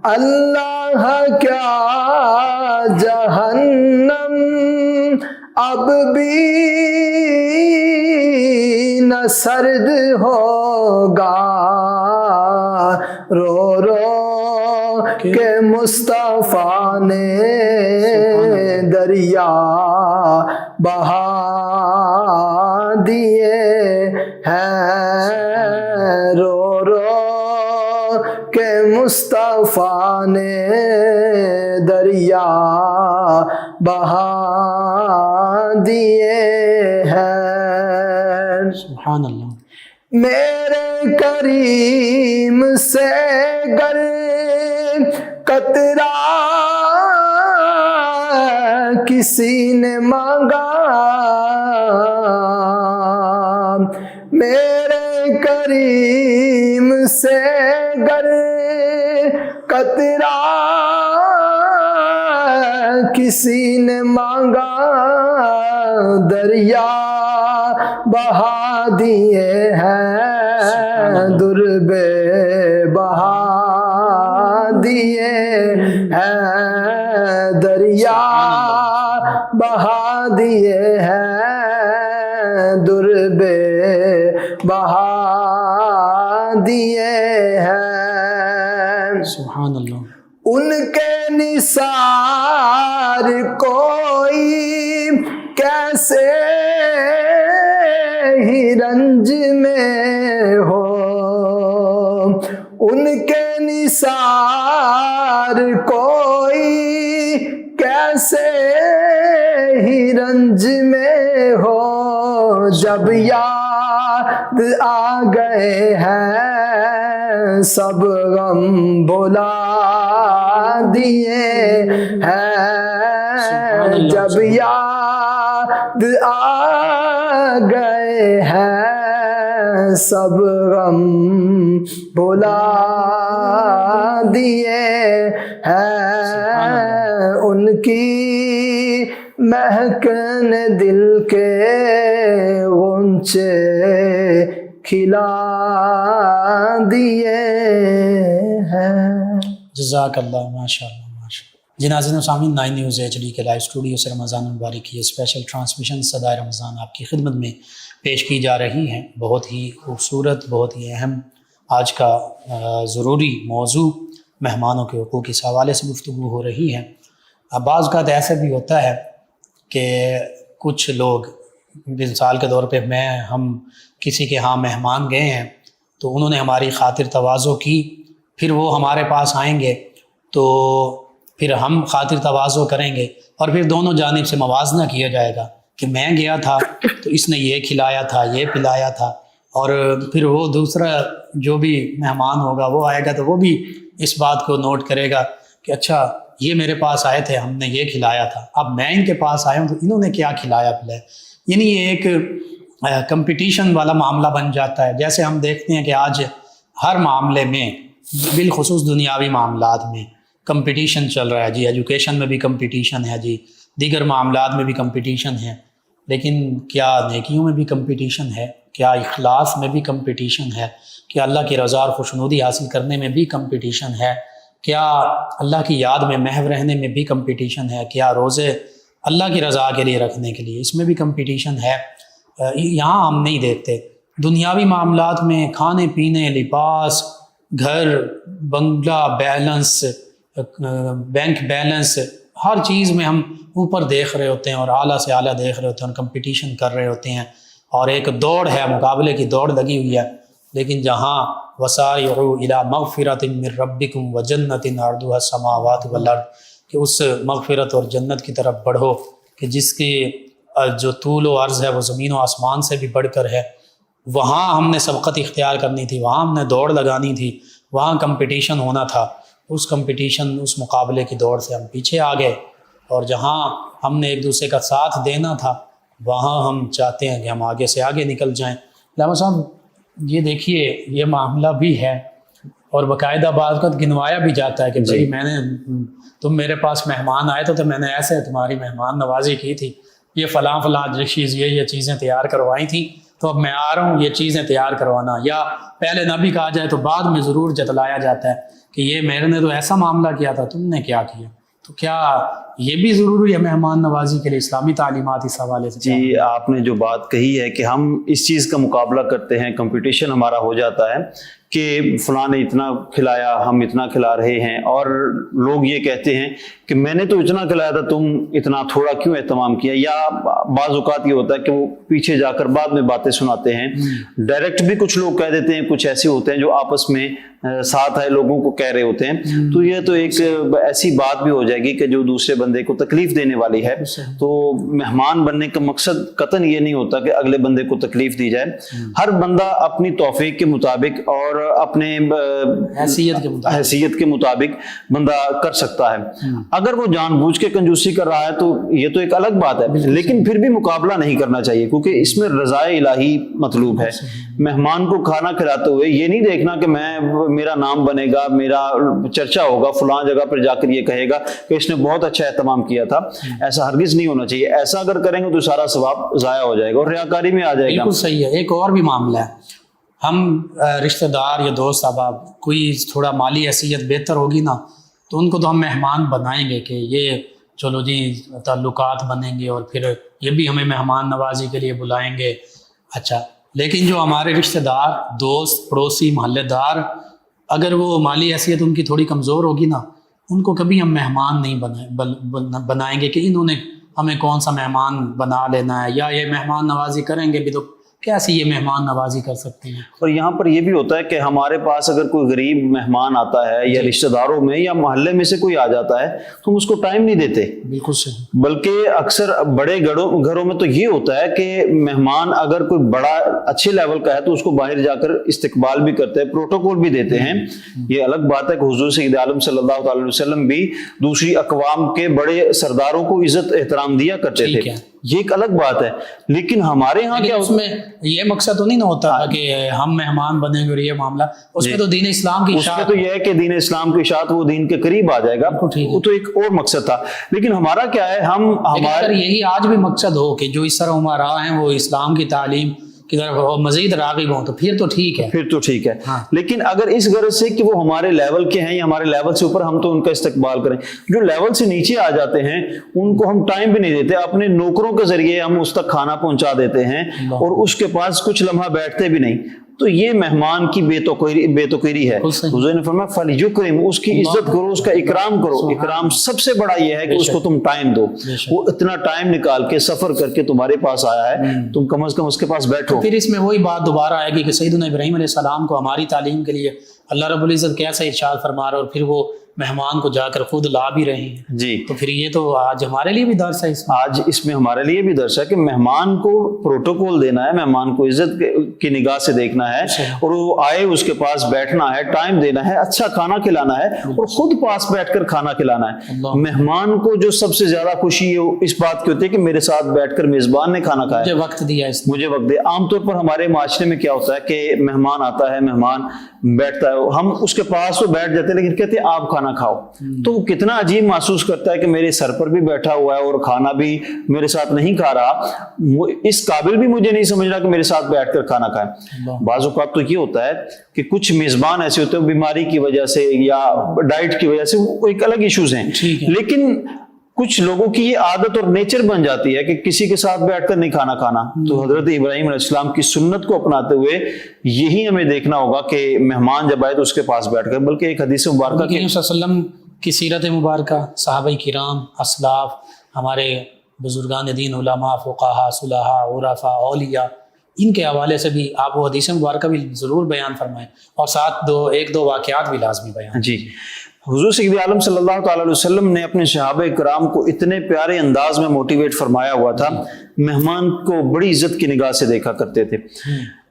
اللہ کیا جہنم اب بھی نہ سرد ہوگا، رو رو کہ مصطفیٰ نے دریا بہا دیے ہیں، رو رو کہ مصطفیٰ نے دریا بہا دیے ہیں۔ سبحان اللہ۔ میرے کریم سے گر قطرہ کسی نے مانگا، میرے کریم سے گر قطرہ کسی نے مانگا، دریا بہا دیے ہیں، درب بہا دیے ہیں، دریا بہا دیے ہیں، درب بہا دیے ہیں۔ سبحان اللہ۔ ان کے نثار کوئی کیسے ہی رنج میں ہو، ان کے نثار کوئی کیسے ہی رنج میں ہو، جب یاد آ گئے ہیں سب غم بھلا دیے ہیں، جب یاد آ گئے ہیں سب غم بھلا دیے ہیں، ان کی مہکن دل کے غنچے کھلا دیے ہیں۔ جزاک اللہ، ماشاء اللہ ماشاء اللہ۔ جی ناظرین و سامعین، 9 نیوز HD کے لائیو اسٹوڈیو سے رمضان المبارک کی یہ اسپیشل ٹرانسمیشن صدائے رمضان آپ کی خدمت میں پیش کی جا رہی ہیں۔ بہت ہی خوبصورت، بہت ہی اہم آج کا ضروری موضوع مہمانوں کے حقوق اس حوالے سے گفتگو ہو رہی ہے۔ بعض اوقات ایسا بھی ہوتا ہے کہ کچھ لوگ، مثال کے طور پہ ہم کسی کے ہاں مہمان گئے ہیں تو انہوں نے ہماری خاطر تواضع کی، پھر وہ ہمارے پاس آئیں گے تو پھر ہم خاطر تواضع کریں گے اور پھر دونوں جانب سے موازنہ کیا جائے گا کہ میں گیا تھا تو اس نے یہ کھلایا تھا، یہ پلایا تھا، اور پھر وہ دوسرا جو بھی مہمان ہوگا وہ آئے گا تو وہ بھی اس بات کو نوٹ کرے گا کہ اچھا یہ میرے پاس آئے تھے، ہم نے یہ کھلایا تھا، اب میں ان کے پاس آیا ہوں تو انہوں نے کیا کھلایا پلایا. یعنی یہ ایک کمپٹیشن والا معاملہ بن جاتا ہے. جیسے ہم دیکھتے ہیں کہ آج ہر معاملے میں بالخصوص دنیاوی معاملات میں کمپٹیشن چل رہا ہے جی. ایجوکیشن میں بھی کمپٹیشن ہے جی، دیگر معاملات میں بھی کمپٹیشن ہے، لیکن کیا نیکیوں میں بھی کمپٹیشن ہے؟ کیا اخلاص میں بھی کمپٹیشن ہے؟ کیا اللہ کی رضا اور خوشنودی حاصل کرنے میں بھی کمپٹیشن ہے؟ کیا اللہ کی یاد میں محو رہنے میں بھی کمپٹیشن ہے؟ کیا روزے اللہ کی رضا کے لیے رکھنے کے لیے اس میں بھی کمپٹیشن ہے؟ یہاں ہم نہیں دیکھتے. دنیاوی معاملات میں کھانے پینے، لباس، گھر، بنگلہ، بیلنس، بینک بیلنس، ہر چیز میں ہم اوپر دیکھ رہے ہوتے ہیں اور اعلیٰ سے اعلیٰ دیکھ رہے ہوتے ہیں اور کمپٹیشن کر رہے ہوتے ہیں اور ایک دوڑ ہے، مقابلے کی دوڑ لگی ہوئی ہے. لیکن جہاں وسارعوا الی مغفرۃ من ربکم وجنۃ عرضها السماوات والارض، کہ اس مغفرت اور جنت کی طرف بڑھو کہ جس کی جو طول و عرض ہے وہ زمین و آسمان سے بھی بڑھ کر ہے. وہاں ہم نے سبقت اختیار کرنی تھی، وہاں ہم نے دوڑ لگانی تھی، وہاں کمپٹیشن ہونا تھا. اس کمپٹیشن، اس مقابلے کی دوڑ سے ہم پیچھے آ گئے، اور جہاں ہم نے ایک دوسرے کا ساتھ دینا تھا وہاں ہم چاہتے ہیں کہ ہم آگے سے آگے نکل جائیں. علامہ صاحب یہ دیکھیے یہ معاملہ بھی ہے، اور باقاعدہ بعض وقت گنوایا بھی جاتا ہے کہ بھائی میں نے، تم میرے پاس مہمان آئے تو میں نے ایسے تمہاری مہمان نوازی کی تھی، یہ فلاں فلاں چیز یہ چیزیں تیار کروائی تھیں، تو اب میں آ رہا ہوں یہ چیزیں تیار کروانا. یا پہلے نہ بھی کہا جائے تو بعد میں ضرور جتلایا جاتا ہے کہ یہ میرے نے تو ایسا معاملہ کیا تھا، تم نے کیا کیا. تو کیا یہ بھی ضروری ہے مہمان نوازی کے لیے؟ اسلامی تعلیمات اس حوالے سے جی آپ نے جو بات کہی ہے کہ ہم اس چیز کا مقابلہ کرتے ہیں، کمپٹیشن ہمارا ہو جاتا ہے کہ فلاں نے اتنا کھلایا، ہم اتنا کھلا رہے ہیں، اور لوگ یہ کہتے ہیں کہ میں نے تو اتنا کھلایا تھا، تم اتنا تھوڑا کیوں اہتمام کیا. یا بعض اوقات یہ ہوتا ہے کہ وہ پیچھے جا کر بعد میں باتیں سناتے ہیں. ڈائریکٹ بھی کچھ لوگ کہہ دیتے ہیں، کچھ ایسے ہوتے ہیں جو آپس میں ساتھ آئے لوگوں کو کہہ رہے ہوتے ہیں. تو یہ تو ایک ایسی بات بھی ہو جائے گی کہ جو دوسرے بندے کو تکلیف دینے والی ہے. تو مہمان بننے کا مقصد قطعاً یہ نہیں ہوتا کہ اگلے بندے کو تکلیف دی جائے. ہر بندہ اپنی توفیق کے مطابق اور اپنے حیثیت کے مطابق بندہ کر سکتا ہے. اگر وہ جان بوجھ کے کنجوسی کر رہا ہے تو یہ تو ایک الگ بات ہے، لیکن پھر بھی مقابلہ نہیں کرنا چاہیے، کیونکہ اس میں رضائے الہی مطلوب ہے. مہمان کو کھانا کھلاتے ہوئے یہ نہیں دیکھنا کہ میرا نام بنے گا، میرا چرچا ہوگا، فلاں جگہ پر جا کر یہ کہے گا کہ اس نے بہت اچھا اہتمام کیا تھا. ایسا ہرگز نہیں ہونا چاہیے. ایسا اگر کریں گے تو سارا ثواب ضائع ہو جائے گا اور ریاکاری میں آ جائے گا. بالکل صحیح ہے. ایک اور بھی معاملہ ہے، ہم رشتہ دار یا دوست احباب کوئی تھوڑا مالی حیثیت بہتر ہوگی نا تو ان کو تو ہم مہمان بنائیں گے کہ یہ چلو جی تعلقات بنیں گے اور پھر یہ بھی ہمیں مہمان نوازی کے لیے بلائیں گے. اچھا، لیکن جو ہمارے رشتہ دار، دوست، پڑوسی، محلے دار، اگر وہ مالی حیثیت ان کی تھوڑی کمزور ہوگی نا، ان کو کبھی ہم مہمان نہیں بنائیں گے کہ انہوں نے ہمیں کون سا مہمان بنا لینا ہے، یا یہ مہمان نوازی کریں گے بھی تو کیسی یہ مہمان نوازی کر سکتے ہیں. اور یہاں پر یہ بھی ہوتا ہے کہ ہمارے پاس اگر کوئی غریب مہمان آتا ہے یا رشتہ داروں میں یا محلے میں سے کوئی آ جاتا ہے تو ہم اس کو ٹائم نہیں دیتے. بالکل صحیح. بلکہ اکثر بڑے گھروں میں تو یہ ہوتا ہے کہ مہمان اگر کوئی بڑا اچھے لیول کا ہے تو اس کو باہر جا کر استقبال بھی کرتے ہیں، پروٹوکول بھی دیتے ہیں. یہ الگ بات ہے کہ حضور سید عالم صلی اللہ تعالی وسلم بھی دوسری اقوام کے بڑے سرداروں کو عزت احترام دیا کرتے تھے، یہ ایک الگ بات ہے. لیکن ہمارے ہاں کیا اس میں یہ مقصد تو نہیں نہ ہوتا کہ ہم مہمان بنیں گے اور یہ معاملہ، اس میں تو دین اسلام کی اشاعت، اس میں تو یہ ہے کہ دین اسلام کی اشاعت، وہ دین کے قریب آ جائے گا، وہ تو ایک اور مقصد تھا. لیکن ہمارا کیا ہے، ہمارے یہی آج بھی مقصد ہو کہ جو اس طرح عمرا ہیں وہ اسلام کی تعلیم کی طرف مزید راغب ہوں تو پھر تو ٹھیک ہے، پھر تو ٹھیک ہے. لیکن اگر اس غرض سے کہ وہ ہمارے لیول کے ہیں یا ہمارے لیول سے اوپر، ہم تو ان کا استقبال کریں. جو لیول سے نیچے آ جاتے ہیں ان کو ہم ٹائم بھی نہیں دیتے، اپنے نوکروں کے ذریعے ہم اس تک کھانا پہنچا دیتے ہیں اور اس کے پاس کچھ لمحہ بیٹھتے بھی نہیں. تو یہ مہمان کی بے توقیری ہے. حضور نے فرمایا فَلْيُكْرِمْ، اس کی عزت کرو، اس کا اکرام کرو. اکرام سب سے بڑا یہ ہے کہ اس کو تم ٹائم دو. وہ اتنا ٹائم نکال کے سفر کر کے تمہارے پاس آیا ہے، تم کم از کم اس کے پاس بیٹھو. پھر اس میں وہی بات دوبارہ آئے گی کہ سیدنا ابراہیم علیہ السلام کو ہماری تعلیم کے لیے اللہ رب العزت کیسا ارشاد فرما رہا ہے، اور پھر وہ مہمان کو جا کر خود لا بھی رہے ہیں، جی تو پھر یہ تو آج ہمارے لیے بھی درس ہے اس میں۔ آج اس میں ہمارے لیے بھی درس ہے کہ مہمان کو پروٹوکول دینا ہے، مہمان کو عزت کی نگاہ سے دیکھنا ہے، اور وہ آئے اس کے پاس بیٹھنا ہے، ٹائم دینا ہے، اچھا کھانا کھلانا ہے، اور خود پاس بیٹھ کر کھانا کھلانا ہے۔ مہمان کو جو سب سے زیادہ خوشی اس بات کی ہوتی ہے کہ میرے ساتھ بیٹھ کر میزبان نے کھانا کھایا، مجھے وقت دیا اس نے، مجھے وقت دے۔ عام طور پر ہمارے معاشرے میں کیا ہوتا ہے کہ مہمان آتا ہے، مہمان بیٹھتا ہے، ہم اس کے پاس تو بیٹھ جاتے ہیں لیکن کہتے ہیں آپ کھانا کھاؤ، تو وہ کتنا عجیب محسوس کرتا ہے کہ میرے سر پر بھی بیٹھا ہوا ہے اور کھانا بھی میرے ساتھ نہیں کھا رہا، وہ اس قابل بھی مجھے نہیں سمجھ رہا کہ میرے ساتھ بیٹھ کر کھانا کھائے۔ بعض اوقات تو یہ ہوتا ہے کہ کچھ میزبان ایسے ہوتے ہیں بیماری کی وجہ سے یا ڈائٹ کی وجہ سے، وہ ایک الگ ایشوز ہیں، لیکن کچھ لوگوں کی یہ عادت اور نیچر بن جاتی ہے کہ کسی کے ساتھ بیٹھ کر نہیں کھانا کھانا۔ تو حضرت ابراہیم علیہ السلام کی سنت کو اپناتے ہوئے یہی ہمیں دیکھنا ہوگا کہ مہمان جب آئے تو اس کے پاس بیٹھ کر، بلکہ ایک حدیث مبارکہ کہ صلی اللہ علیہ وسلم کی سیرت مبارکہ، صحابہ کرام، اسلاف، ہمارے بزرگان دین، علماء، فقہاء، صلحاء، عرفاء، اولیاء، ان کے حوالے سے بھی آپ وہ حدیث مبارکہ بھی ضرور بیان فرمائیں، اور ساتھ ایک دو واقعات بھی لازمی بیان۔ جی، حضور سید عالم صلی اللہ تعالی علیہ وسلم نے اپنے صحابہ کرام کو اتنے پیارے انداز میں موٹیویٹ فرمایا ہوا تھا، مہمان کو بڑی عزت کی نگاہ سے دیکھا کرتے تھے۔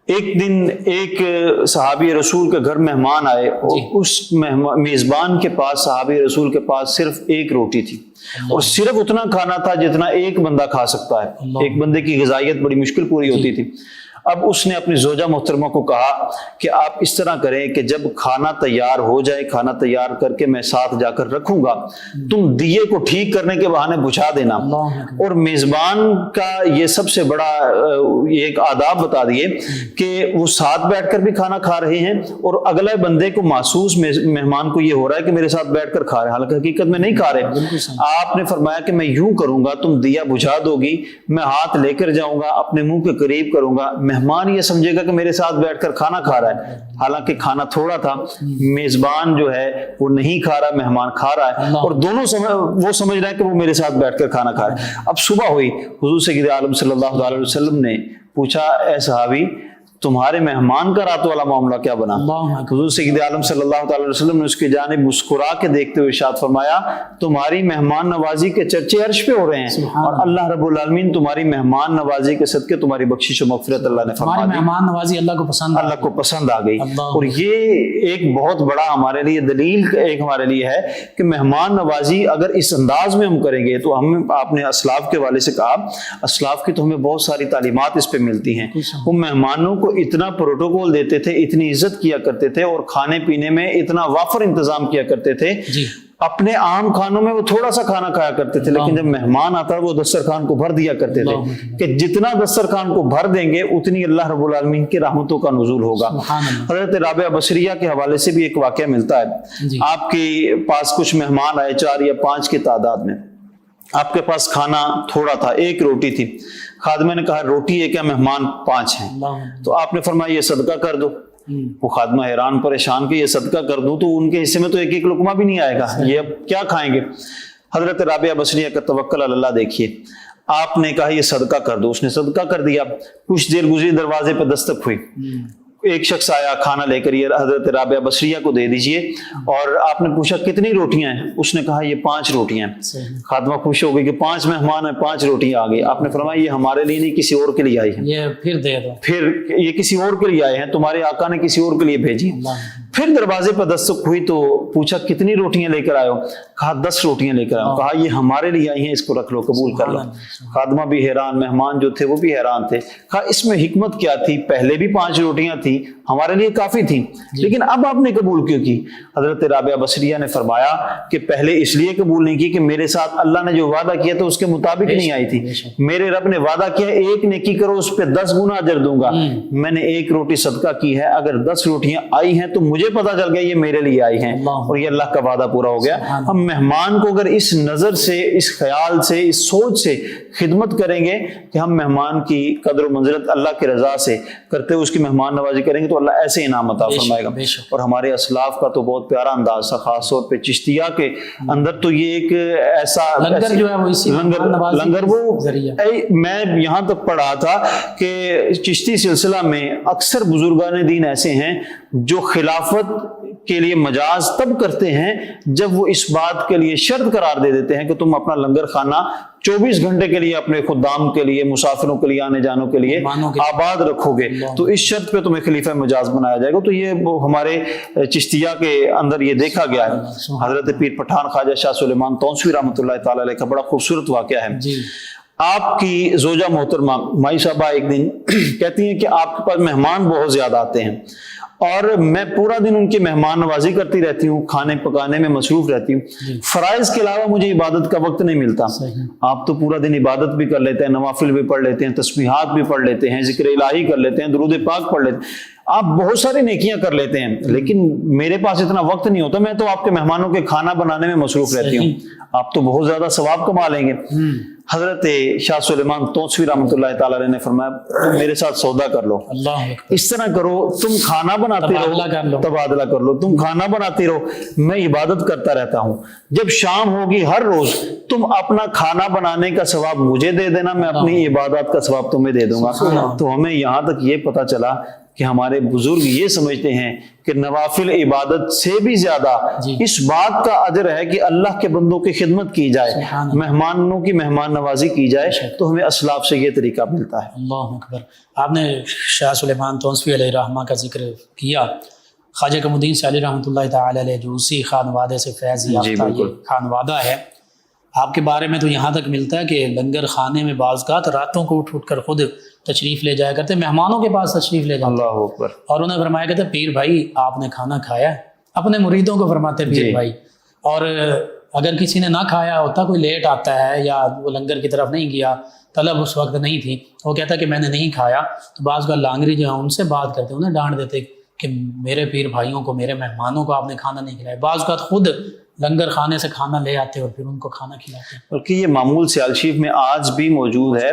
ایک دن ایک صحابی رسول کے گھر مہمان آئے، اور اس میزبان کے پاس، صحابی رسول کے پاس صرف ایک روٹی تھی، اور صرف اتنا کھانا تھا جتنا ایک بندہ کھا سکتا ہے، ایک بندے کی غذائیت بڑی مشکل پوری ہوتی تھی۔ اب اس نے اپنی زوجہ محترمہ کو کہا کہ آپ اس طرح کریں کہ جب کھانا تیار ہو جائے، کھانا تیار کر کے میں ساتھ جا کر رکھوں گا، تم دیے کو ٹھیک کرنے کے بہانے بجھا دینا۔ اور میزبان کا یہ سب سے بڑا ایک آداب بتا دیے کہ وہ ساتھ بیٹھ کر بھی کھانا کھا رہے ہیں، اور اگلے بندے کو محسوس مہمان کو یہ ہو رہا ہے کہ میرے ساتھ بیٹھ کر کھا رہے ہیں، حالانکہ حقیقت میں نہیں کھا رہے۔ آپ نے فرمایا کہ میں یوں کروں گا، تم دیا بجھا دو گی، میں ہاتھ لے کر جاؤں گا، اپنے منہ کے قریب کروں گا، مہمان یہ سمجھے گا کہ میرے ساتھ بیٹھ کر کھانا کھا رہا ہے، حالانکہ کھانا تھوڑا تھا، میزبان جو ہے وہ نہیں کھا رہا، مہمان کھا رہا ہے، اور دونوں وہ سمجھ رہے ہیں کہ وہ میرے ساتھ بیٹھ کر کھانا کھا رہا ہے۔ اب صبح ہوئی، حضور سید عالم صلی اللہ علیہ وسلم نے پوچھا، اے صحابی تمہارے مہمان کا رات والا معاملہ کیا بنا؟ حضور سید عالم صلی اللہ تعالی وسلم نے اس کی جانب مسکرا کے دیکھتے ہوئے ارشاد فرمایا، تمہاری مہمان نوازی کے چرچے عرش پہ ہو رہے ہیں، اور اللہ رب العالمین تمہاری مہمان نوازی کے صدقے تمہاری بخشش و مغفرت اللہ نے فرما دی۔ مہمان نوازی اللہ کو پسند آ گئی، اور یہ ایک بہت بڑا ہمارے لیے دلیل ایک ہمارے لیے ہے کہ مہمان نوازی اگر اس انداز میں ہم کریں گے تو ہم، آپ نے اسلاف کے والے سے کہا، اسلاف کی تو ہمیں بہت ساری تعلیمات اس پہ ملتی ہیں۔ وہ مہمانوں کو اتنا پروٹوکول دیتے تھے، اتنی عزت کیا کرتے تھے، اور کھانے پینے میں اتنا وافر انتظام کیا کرتے تھے۔ اپنے عام کھانوں میں وہ تھوڑا سا کھانا کھایا کرتے تھے، لیکن جب مہمان آتا وہ دسترخوان کو بھر دیا کرتے تھے کہ جتنا دسترخوان کو بھر دیں گے اتنی اللہ رب العالمین کی رحمتوں کا نزول ہوگا۔ حضرت رابعہ بصریہ کے حوالے سے بھی ایک واقعہ ملتا ہے۔ آپ کے پاس کچھ مہمان آئے، 4 یا 5 کی تعداد میں، آپ کے پاس کھانا تھوڑا تھا، ایک روٹی تھی۔ خادمہ نے کہا روٹی ہے کیا؟ مہمان 5 ہیں۔ تو آپ نے فرمایا یہ صدقہ کر دو۔ وہ خادمہ حیران پریشان کہ یہ صدقہ کر دوں تو ان کے حصے میں تو ایک لقمہ بھی نہیں آئے گا، یہ اب کیا کھائیں گے؟ حضرت رابعہ بصریہ کا توکل علی اللہ دیکھیے، آپ نے کہا یہ صدقہ کر دو، اس نے صدقہ کر دیا۔ کچھ دیر گزری، دروازے پہ دستک ہوئی، ایک شخص آیا کھانا لے کر، یہ حضرت رابعہ بصریہ کو دے دیجئے، اور آپ نے پوچھا کتنی روٹیاں ہیں؟ اس نے کہا یہ 5 روٹیاں ہیں۔ خادمہ خوش ہو گئی کہ 5 مہمان ہیں، 5 روٹیاں آ گئی۔ آپ نے فرمایا یہ ہمارے لیے نہیں، کسی اور کے لیے آئی ہیں، یہ پھر دے دو، پھر یہ کسی اور کے لیے آئے ہیں، تمہارے آقا نے کسی اور کے لیے بھیجی۔ پھر دروازے پر دستک ہوئی تو پوچھا کتنی روٹیاں لے کر آئے ہو؟ کہا 10 روٹیاں لے کر آئے ہو۔ کہا یہ ہمارے لیے آئی ہیں، اس کو رکھ لو، قبول کر لو۔ خادمہ بھی حیران، مہمان جو تھے وہ بھی حیران تھے۔ کہا اس میں حکمت کیا تھی؟ پہلے بھی 5 روٹیاں تھیں، ہمارے لیے کافی تھیں، لیکن اب آپ نے قبول کیوں کی؟ حضرت رابعہ بصریہ نے فرمایا کہ پہلے اس لیے قبول نہیں کی کہ میرے ساتھ اللہ نے جو وعدہ کیا تھا اس کے مطابق نہیں آئی تھی۔ میرے رب نے وعدہ کیا ایک نیکی کرو اس پہ 10 گنا اجر دوں گا، میں نے 1 روٹی صدقہ کی ہے، اگر 10 روٹیاں آئی ہیں تو مجھے پتا چل گیا یہ میرے لیے آئی ہیں، اور یہ اللہ کا وعدہ پورا ہو گیا۔ ہم مہمان کو اگر اس نظر سے، اس خیال سے، اس سوچ سے خدمت کریں گے کہ ہم مہمان کی قدر و منزلت اللہ کی رضا سے کرتے ہوئے اس کی مہمان نوازی کریں گے تو اللہ ایسے انعام عطا فرمائے گا۔ اور ہمارے اسلاف کا تو بہت پیارا انداز تھا، خاص طور پہ چشتیہ کے اندر تو یہ ایک ایسا لنگر جو ہے وہ اسی لنگر وہ میں یہاں تک پڑھا تھا کہ چشتی سلسلہ میں اکثر بزرگان دین ایسے ہیں جو خلافت کے لیے مجاز تب کرتے ہیں جب وہ اس بات کے لیے شرط قرار دے دیتے ہیں کہ تم اپنا لنگر خانہ 24 گھنٹے کے لیے اپنے خدام کے لیے، مسافروں کے لیے، آنے جانوں کے لیے آباد رکھو گے، تو اس شرط پہ تمہیں خلیفہ مجاز بنایا جائے گا۔ تو یہ ہمارے چشتیہ کے اندر یہ دیکھا گیا ہے۔ حضرت پیر پٹھان خواجہ شاہ سلیمان تونسوی رحمۃ اللہ تعالی علیہ کا بڑا خوبصورت واقعہ ہے۔ آپ کی زوجہ محترمہ مائی صاحبہ ایک دن کہتی ہیں کہ آپ کے پاس مہمان بہت زیادہ آتے ہیں اور میں پورا دن ان کی مہمان نوازی کرتی رہتی ہوں، کھانے پکانے میں مصروف رہتی ہوں، فرائض کے علاوہ مجھے عبادت کا وقت نہیں ملتا۔ آپ تو پورا دن عبادت بھی کر لیتے ہیں، نوافل بھی پڑھ لیتے ہیں، تسبیحات بھی پڑھ لیتے ہیں، ذکر الہی کر لیتے ہیں، درود پاک پڑھ لیتے ہیں، آپ بہت ساری نیکیاں کر لیتے ہیں، لیکن میرے پاس اتنا وقت نہیں ہوتا، میں تو آپ کے مہمانوں کے کھانا بنانے میں مصروف رہتی ہوں، آپ تو بہت زیادہ ثواب کما لیں گے۔ حضرت شاہ سلیمان تونسوی رحمۃ اللہ تعالی علیہ نے فرمایا تم میرے ساتھ سودا کر لو، اس طرح کرو، تم کھانا بناتے رہو، تبادلہ کر لو، تم کھانا بناتی رہو، میں عبادت کرتا رہتا ہوں، جب شام ہوگی ہر روز تم اپنا کھانا بنانے کا ثواب مجھے دے دینا، میں اپنی عبادات کا ثواب تمہیں دے دوں گا۔ تو ہمیں یہاں تک یہ پتہ چلا کہ ہمارے بزرگ یہ سمجھتے ہیں کہ نوافل عبادت سے بھی زیادہ اس بات کا اجر ہے کہ اللہ کے بندوں کی خدمت کی جائے، مہمانوں کی مہمان نوازی کی جائے، تو ہمیں اسلاف سے یہ طریقہ ملتا ہے۔ اللہ اکبر۔ آپ نے شاہ سلیمان تونسوی علیہ رحمہ کا ذکر کیا، خواجہ قمر الدین سیالی رحمۃ اللہ تعالی علیہ جو اسی خانوادے سے فیض یافتہ یہ خانوادہ ہے، آپ کے بارے میں تو یہاں تک ملتا ہے کہ لنگر خانے میں بعض اوقات راتوں کو اٹھ کر خود تشریف لے جایا کرتے، مہمانوں کے پاس تشریف لے جاتے، اللہ اکبر، اور انہیں فرمایا کرتے پیر بھائی آپ نے کھانا کھایا ہے، اپنے مریدوں کو فرماتے پیر بھائی، اور اگر کسی نے نہ کھایا ہوتا، کوئی لیٹ آتا ہے یا وہ لنگر کی طرف نہیں گیا، طلب اس وقت نہیں تھی، وہ کہتا کہ میں نے نہیں کھایا، تو بعض کا لانگری جو ہے ان سے بات کرتے، انہیں ڈانٹ دیتے کہ میرے پیر بھائیوں کو، میرے مہمانوں کو آپ نے کھانا نہیں کھلایا، بعض اوقات خود لنگر خانے سے کھانا لے آتے اور پھر ان کو کھانا کھلاتے ہیں۔ بلکہ یہ معمول سیال شریف میں آج بھی موجود ہے۔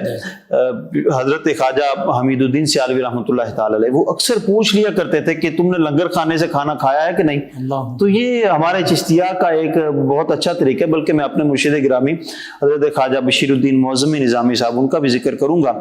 حضرت خواجہ حمید الدین سیالوی رحمۃ اللہ تعالی علیہ وہ اکثر پوچھ لیا کرتے تھے کہ تم نے لنگر خانے سے کھانا کھایا ہے کہ نہیں۔ تو یہ ہمارے چشتیہ کا ایک بہت اچھا طریقہ ہے، بلکہ میں اپنے مرشد گرامی حضرت خواجہ بشیر الدین معظمی نظامی صاحب ان کا بھی ذکر کروں گا۔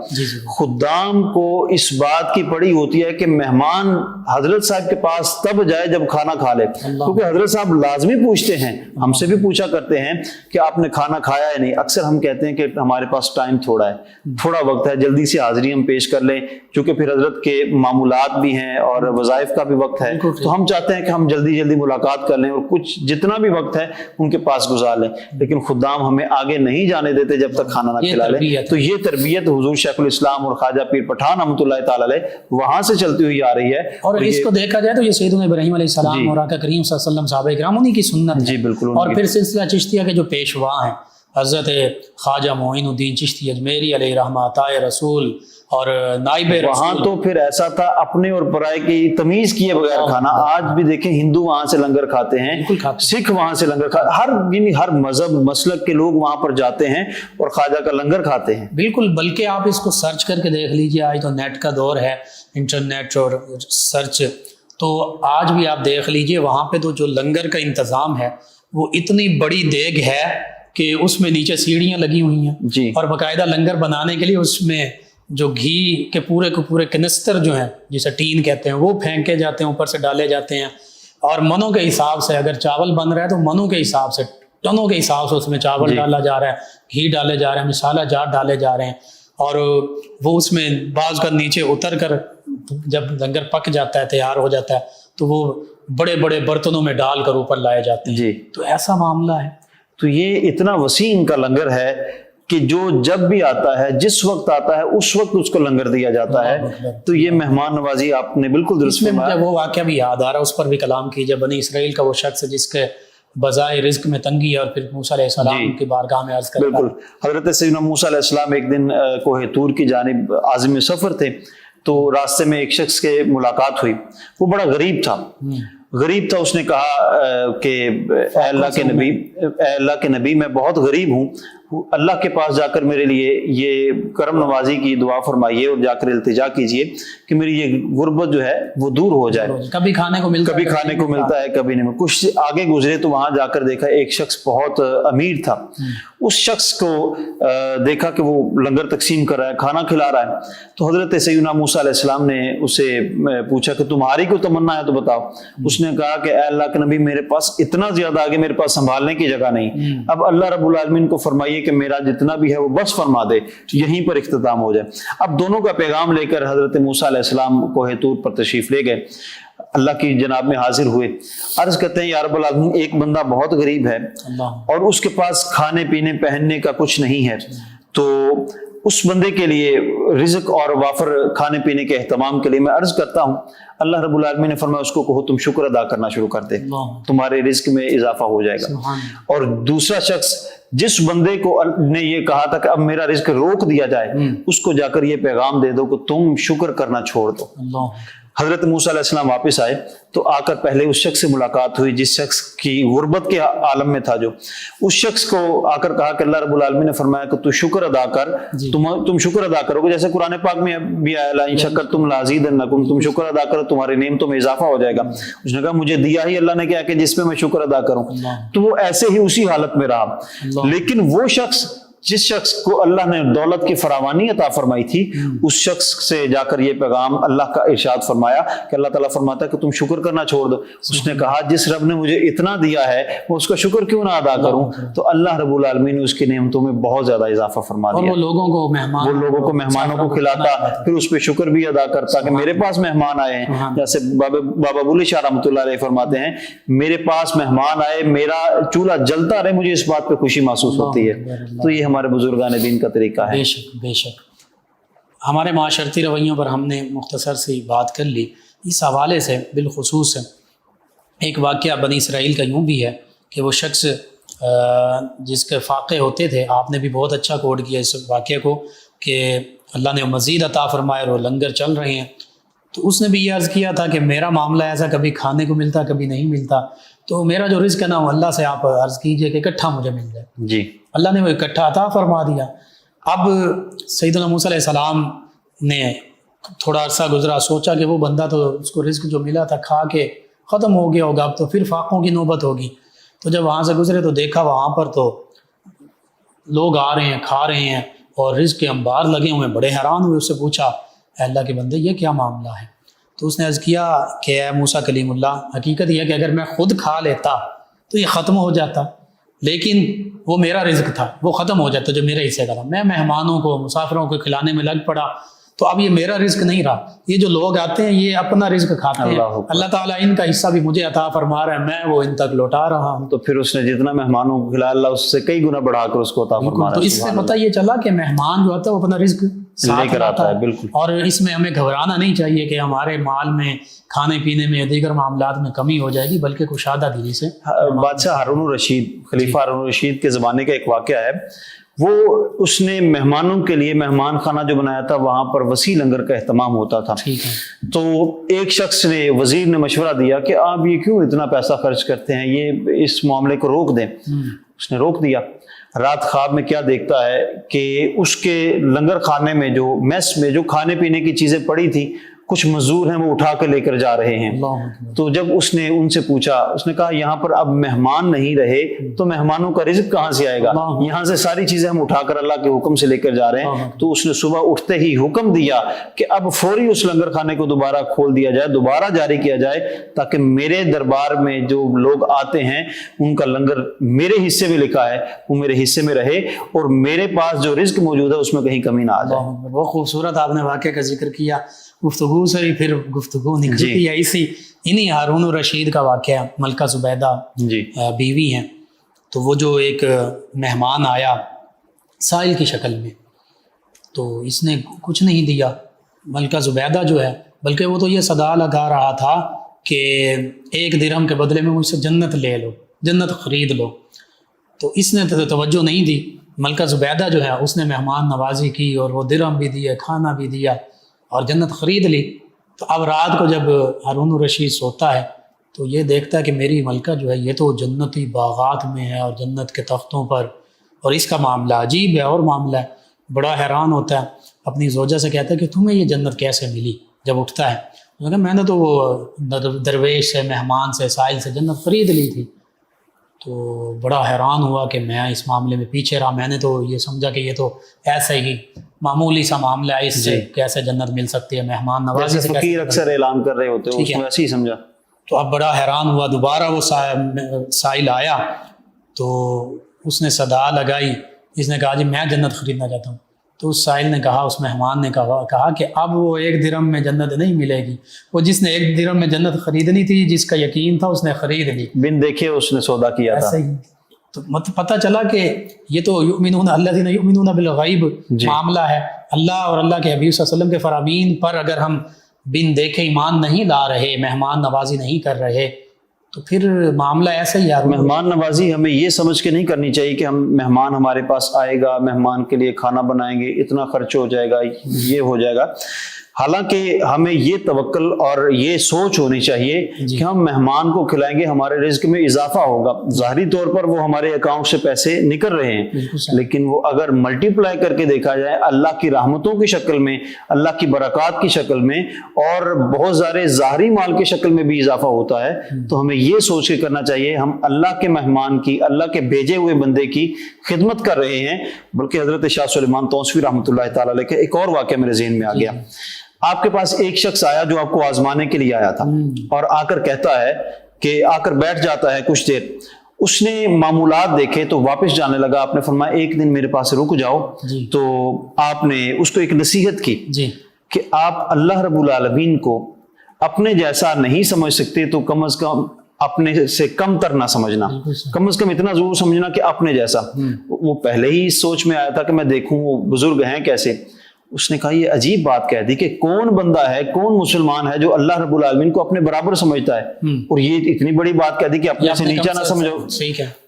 خدام کو اس بات کی پڑی ہوتی ہے کہ مہمان حضرت صاحب کے پاس تب جائے جب کھانا کھا لے، کیونکہ حضرت صاحب لازمی پوچھتے ہیں، ہم سے بھی پوچھا کرتے ہیں کہ آپ نے کھانا کھایا ہے نہیں۔ اکثر ہم کہتے ہیں کہ ہمارے پاس ٹائم تھوڑا ہے، تھوڑا وقت ہے، جلدی سے حاضری ہم پیش کر لیں، چونکہ پھر حضرت کے معمولات بھی ہیں اور وظائف کا بھی وقت ہے، تو ہم چاہتے ہیں کہ ہم جلدی جلدی ملاقات کر لیں اور کچھ جتنا بھی وقت ہے ان کے پاس گزار لیں، لیکن خدام ہمیں آگے نہیں جانے دیتے جب تک کھانا نہ کھلا لیں۔ تو یہ تربیت حضور شیخ الاسلام اور خواجہ پیر پٹھان رحمۃ اللہ تعالی علیہ وہاں سے چلتی ہوئی آ رہی ہے، اور اس کو دیکھا جائے تو یہ سیدنا ابراہیم علیہ السلام اور آقا کریم صلی اللہ علیہ وسلم صحابہ کرام انہی کی سنت ہے۔ جی بالکل۔ اور پھر سلسلہ چشتیہ کے جو پیشوا ہیں حضرت خواجہ معین الدین چشتی اجمیری علیہ رحمہ، عطاء رسول اور نائب رسول، وہاں تو پھر ایسا تھا اپنے اور پرائے کی تمیز کیے بغیر کھانا۔ آج بھی دیکھیں ہندو وہاں سے لنگر کھاتے ہیں، سکھ وہاں سے لنگر کھاتے ہیں، ہر مذہب مسلک کے لوگ وہاں پر جاتے ہیں اور خواجہ کا لنگر کھاتے ہیں۔ بالکل، بلکہ آپ اس کو سرچ کر کے دیکھ لیجئے، آج تو نیٹ کا دور ہے، انٹرنیٹ اور سرچ، تو آج بھی آپ دیکھ لیجئے وہاں پہ تو جو لنگر کا انتظام ہے وہ اتنی بڑی دیگ ہے کہ اس میں نیچے سیڑھیاں لگی ہوئی ہیں، اور باقاعدہ لنگر بنانے کے لیے اس میں جو گھی کے پورے کو پورے کنستر جو ہیں جسے ٹین کہتے ہیں وہ پھینکے جاتے ہیں، اوپر سے ڈالے جاتے ہیں، اور منوں کے حساب سے اگر چاول بن رہا ہے تو منوں کے حساب سے، ٹنوں کے حساب سے اس میں چاول ڈالا جا رہا ہے، گھی ڈالے جا رہے ہیں، مسالہ جات ڈالے جا رہے ہیں، اور وہ اس میں بعض کا نیچے اتر کر جب لنگر پک جاتا ہے، تیار ہو جاتا ہے، تو وہ بڑے بڑے برتنوں میں ڈال کر اوپر لائے جاتے ہیں۔ تو ایسا معاملہ ہے۔ تو یہ اتنا وسیع ان کا لنگر ہے کہ جو جب بھی آتا ہے، جس وقت آتا ہے، اس وقت اس کو لنگر دیا جاتا ہے۔ تو یہ مہمان نوازی آپ نے بالکل درست فرمایا۔ مجھے وہ واقعہ بھی یاد آ رہا ہے، اس پر بھی کلام کیجئے، بنی اسرائیل کا وہ شخص جس کے بظاہر رزق میں تنگی ہے اور پھر موسیٰ علیہ السلام کی بارگاہ میں عرض کرتا ہے۔ بالکل، حضرت سیدنا موسیٰ علیہ السلام ایک دن کوہ طور کی جانب عازم سفر تھے، تو راستے میں ایک شخص کے ملاقات ہوئی، وہ بڑا غریب تھا۔ اس نے کہا کہ اے اللہ کے نبی میں بہت غریب ہوں، اللہ کے پاس جا کر میرے لیے یہ کرم نوازی کی دعا فرمائیے اور جا کر التجا کیجئے کہ میری یہ غربت جو ہے وہ دور ہو جائے۔ کبھی کھانے کو ملتا ہے، کبھی نہیں۔ کچھ آگے گزرے تو وہاں جا کر دیکھا ایک شخص بہت امیر تھا، اس شخص کو دیکھا کہ وہ لنگر تقسیم کر رہا ہے، کھانا کھلا رہا ہے، تو حضرت سیدنا موسیٰ علیہ السلام نے اسے پوچھا کہ تمہاری کوئی تمنا ہے تو بتاؤ۔ اس نے کہا کہ اے اللہ کے نبی، میرے پاس اتنا زیادہ آگے میرے پاس سنبھالنے کی جگہ نہیں، اب اللہ رب العالمین کو فرمائیے کہ میرا جتنا بھی ہے وہ بس فرما دے، یہیں پر اختتام ہو جائے۔ اب دونوں کا پیغام لے کر حضرت موسیٰ علیہ السلام کوہ طور پر تشریف لے گئے، اللہ کی جناب میں حاضر ہوئے، عرض کرتے ہیں یا رب العالمین ایک بندہ بہت غریب ہے اور اس کے پاس کھانے پینے پہننے کا کچھ نہیں ہے، تو اس بندے کے لیے رزق اور وافر کھانے پینے کے اہتمام کے لیے میں عرض کرتا ہوں۔ اللہ رب العالمین نے فرمایا اس کو کہو تم شکر ادا کرنا شروع کر دے، تمہارے رزق میں اضافہ ہو جائے گا۔ اور دوسرا شخص جس بندے کو نے یہ کہا تھا کہ اب میرا رزق روک دیا جائے، اس کو جا کر یہ پیغام دے دو کہ تم شکر کرنا چھوڑ دو۔ حضرت موسیٰ علیہ السلام واپس آئے تو آ کر پہلے اس شخص سے ملاقات ہوئی جس شخص کی غربت کے عالم میں تھا، جو اس شخص کو آ کر کہا کہ اللہ رب العالمین نے فرمایا کہ تو شکر ادا کر، تم شکر ادا کرو گے، جیسے قرآن پاک میں بھی آیا لئن شکرتم لازیدنکم، تم شکر ادا کرو تمہاری نعمتوں میں اضافہ ہو جائے گا۔ اس نے کہا مجھے دیا ہی اللہ نے کیا کہ جس پہ میں شکر ادا کروں، تو وہ ایسے ہی اسی حالت میں رہا۔ لیکن وہ شخص جس شخص کو اللہ نے دولت کی فراوانی عطا فرمائی تھی، اس شخص سے جا کر یہ پیغام اللہ کا ارشاد فرمایا کہ اللہ تعالیٰ فرماتا ہے کہ تم شکر کرنا چھوڑ دو۔ اس نے کہا جس رب نے مجھے اتنا دیا ہے وہ اس کا شکر کیوں نہ ادا کروں، تو اللہ رب العالمین نے اس کی نعمتوں میں بہت زیادہ اضافہ فرما دیا۔ وہ لوگوں کو مہمانوں کو کھلاتا، پھر اس پہ شکر بھی ادا کرتا کہ میرے پاس مہمان آئے ہیں، جیسے بابا بلے شاہ رحمۃ اللہ علیہ فرماتے ہیں میرے پاس مہمان آئے، میرا چولہا جلتا رہے، مجھے اس بات پہ خوشی محسوس ہوتی ہے۔ تو یہ ہمارے بزرگان دین کا طریقہ ہے۔ بے شک بے شک۔ ہمارے معاشرتی رویوں پر ہم نے مختصر سی بات کر لی۔ اس حوالے سے بالخصوص ایک واقعہ بنی اسرائیل کا یوں بھی ہے کہ وہ شخص جس کے فاقے ہوتے تھے، آپ نے بھی بہت اچھا کوٹ کیا اس واقعے کو کہ اللہ نے مزید عطا فرمایا اور وہ لنگر چل رہے ہیں، تو اس نے بھی یہ عرض کیا تھا کہ میرا معاملہ ایسا کبھی کھانے کو ملتا کبھی نہیں ملتا، تو میرا جو رزق ہے نا وہ اللہ سے آپ عرض کیجئے کہ اکٹھا مجھے مل جائے۔ جی، اللہ نے وہ اکٹھا عطا فرما دیا۔ اب سیدنا موسیٰ علیہ السلام نے تھوڑا عرصہ گزرا، سوچا کہ وہ بندہ تو اس کو رزق جو ملا تھا کھا کے ختم ہو گیا ہوگا، اب تو پھر فاقوں کی نوبت ہوگی۔ تو جب وہاں سے گزرے تو دیکھا وہاں پر تو لوگ آ رہے ہیں، کھا رہے ہیں اور رزق کے انبار لگے ہوئے ہیں، بڑے حیران ہوئے۔ اس سے پوچھا اے اللہ کے بندے یہ کیا معاملہ ہے؟ تو اس نے عرض کیا کہ اے موسیٰ کلیم اللہ، حقیقت یہ ہے کہ اگر میں خود کھا لیتا تو یہ ختم ہو جاتا، لیکن وہ میرا رزق تھا، وہ ختم ہو جاتا جو میرے حصے کا تھا۔ میں مہمانوں کو مسافروں کو کھلانے میں لگ پڑا، تو اب یہ میرا رزق نہیں رہا، یہ جو لوگ آتے ہیں یہ اپنا رزق کھاتے ہیں، اللہ تعالیٰ ان کا حصہ بھی مجھے عطا فرما رہا ہے، میں وہ ان تک لوٹا رہا ہوں۔ تو پھر اس نے جتنا مہمانوں کو کھلایا اللہ اس سے کئی گنا بڑھا کر اس کو عطا فرما رہا ہے۔ تو اس سے پتہ یہ چلا کہ مہمان جو آتا ہے وہ اپنا رزق لے کر آتا ہے، بالکل۔ اور اس میں ہمیں گھبرانا نہیں چاہیے کہ ہمارے مال میں، کھانے پینے میں، دیگر معاملات میں کمی ہو جائے گی، بلکہ کشادہ دلی سے۔ بادشاہ ہارون الرشید، خلیفہ ہارون الرشید کے زمانے کا ایک واقعہ ہے، وہ اس نے مہمانوں کے لیے مہمان خانہ جو بنایا تھا وہاں پر وسیع لنگر کا اہتمام ہوتا تھا۔ تو ایک شخص نے، وزیر نے مشورہ دیا کہ آپ یہ کیوں اتنا پیسہ خرچ کرتے ہیں، یہ اس معاملے کو روک دیں۔ اس نے روک دیا۔ رات خواب میں کیا دیکھتا ہے کہ اس کے لنگر خانے میں جو میس میں جو کھانے پینے کی چیزیں پڑی تھی، کچھ مزدور ہیں وہ اٹھا کے لے کر جا رہے ہیں۔ تو جب اس نے ان سے پوچھا، اس نے کہا یہاں پر اب مہمان نہیں رہے تو مہمانوں کا رزق کہاں سے آئے گا، یہاں سے ساری چیزیں ہم اٹھا کر اللہ کے حکم سے لے کر جا رہے ہیں۔ تو اس نے صبح اٹھتے ہی حکم دیا کہ اب فوری اس لنگر خانے کو دوبارہ کھول دیا جائے، دوبارہ جاری کیا جائے، تاکہ میرے دربار میں جو لوگ آتے ہیں ان کا لنگر میرے حصے میں لکھا ہے وہ میرے حصے میں رہے، اور میرے پاس جو رزق موجود ہے اس میں کہیں کمی نہ آ جائے۔ بہت خوبصورت آپ نے واقعہ کا ذکر کیا، گفتگو سے ہی پھر گفتگو نکلتی ہے انہی ہارون الرشید کا واقعہ۔ ملکہ زبیدہ بیوی ہیں، تو وہ جو ایک مہمان آیا سائل کی شکل میں، تو اس نے کچھ نہیں دیا۔ ملکہ زبیدہ جو ہے، بلکہ وہ تو یہ صدا لگا رہا تھا کہ 1 درہم کے بدلے میں مجھ سے جنت لے لو، جنت خرید لو۔ تو اس نے توجہ نہیں دی۔ ملکہ زبیدہ جو ہے اس نے مہمان نوازی کی اور وہ درہم بھی دیے، کھانا بھی دیا اور جنت خرید لی۔ تو اب رات کو جب ہارون الرشید سوتا ہے تو یہ دیکھتا ہے کہ میری ملکہ جو ہے یہ تو جنتی باغات میں ہے اور جنت کے تختوں پر، اور اس کا معاملہ عجیب ہے اور معاملہ ہے۔ بڑا حیران ہوتا ہے، اپنی زوجہ سے کہتا ہے کہ تمہیں یہ جنت کیسے ملی؟ جب اٹھتا ہے میں نے تو وہ درویش سے، مہمان سے، سائل سے جنت خرید لی تھی۔ تو بڑا حیران ہوا کہ میں اس معاملے میں پیچھے رہا. میں نے تو یہ سمجھا کہ یہ تو ایسا ہی معمولی سا معاملہ ہے, اس سے کیسے جنت مل سکتی ہے, مہمان نوازی سے فقیر اکثر اعلان کر رہے ہوتے ہیں, اس میں ایسے ہی سمجھا. تو اب بڑا حیران ہوا. دوبارہ وہ سائل آیا تو اس نے صدا لگائی, اس نے کہا جی میں جنت خریدنا چاہتا ہوں. تو اس سائل نے کہا, اس مہمان نے کہا کہ اب وہ 1 درہم میں جنت نہیں ملے گی. وہ جس نے 1 درہم میں جنت خریدنی تھی, جس کا یقین تھا, اس نے خرید لی, بن دیکھے اس نے سودا کیا تھا. تو مطلب پتہ چلا کہ یہ تو یؤمنون الذین یؤمنون بالغیب معاملہ ہے. اللہ اور اللہ کے حبیب صلی اللہ علیہ وسلم کے فرامین پر اگر ہم بن دیکھے ایمان نہیں لا رہے, مہمان نوازی نہیں کر رہے, تو پھر معاملہ ایسا ہی. یار مہمان نوازی ہمیں یہ سمجھ کے نہیں کرنی چاہیے کہ ہم مہمان ہمارے پاس آئے گا, مہمان کے لیے کھانا بنائیں گے, اتنا خرچ ہو جائے گا, یہ ہو جائے گا. حالانکہ ہمیں یہ توکل اور یہ سوچ ہونی چاہیے کہ ہم مہمان کو کھلائیں گے, ہمارے رزق میں اضافہ ہوگا. ظاہری طور پر وہ ہمارے اکاؤنٹ سے پیسے نکل رہے ہیں, لیکن وہ اگر ملٹی پلائی کر کے دیکھا جائے اللہ کی رحمتوں کی شکل میں, اللہ کی برکات کی شکل میں, اور بہت سارے ظاہری مال کی شکل میں بھی اضافہ ہوتا ہے. تو ہمیں یہ سوچ کے کرنا چاہیے ہم اللہ کے مہمان کی, اللہ کے بھیجے ہوئے بندے کی خدمت کر رہے ہیں. بلکہ حضرت شاہ سلیمان توسوی رحمۃ اللہ تعالیٰ علیہ کا ایک اور واقعہ میرے ذہن میں آ گیا. آپ کے پاس ایک شخص آیا جو آپ کو آزمانے کے لیے آیا تھا, اور آ کر کہتا ہے کہ آ کر بیٹھ جاتا ہے کچھ دیر. اس نے معمولات دیکھے تو واپس جانے لگا. آپ نے فرمایا 1 دن میرے پاس رک جاؤ. تو آپ نے اس کو ایک نصیحت کی کہ آپ اللہ رب العالمین کو اپنے جیسا نہیں سمجھ سکتے تو کم از کم اپنے سے کم تر نہ سمجھنا, کم از کم اتنا ضرور سمجھنا کہ اپنے جیسا. وہ پہلے ہی اس سوچ میں آیا تھا کہ میں دیکھوں وہ بزرگ ہیں کیسے. اس نے کہا یہ عجیب بات کہہ دی کہ کون بندہ ہے, کون مسلمان ہے جو اللہ رب العالمین کو اپنے برابر سمجھتا ہے, اور یہ اتنی بڑی بات کہہ دی کہ اپنے سے نیچا نہ سمجھو.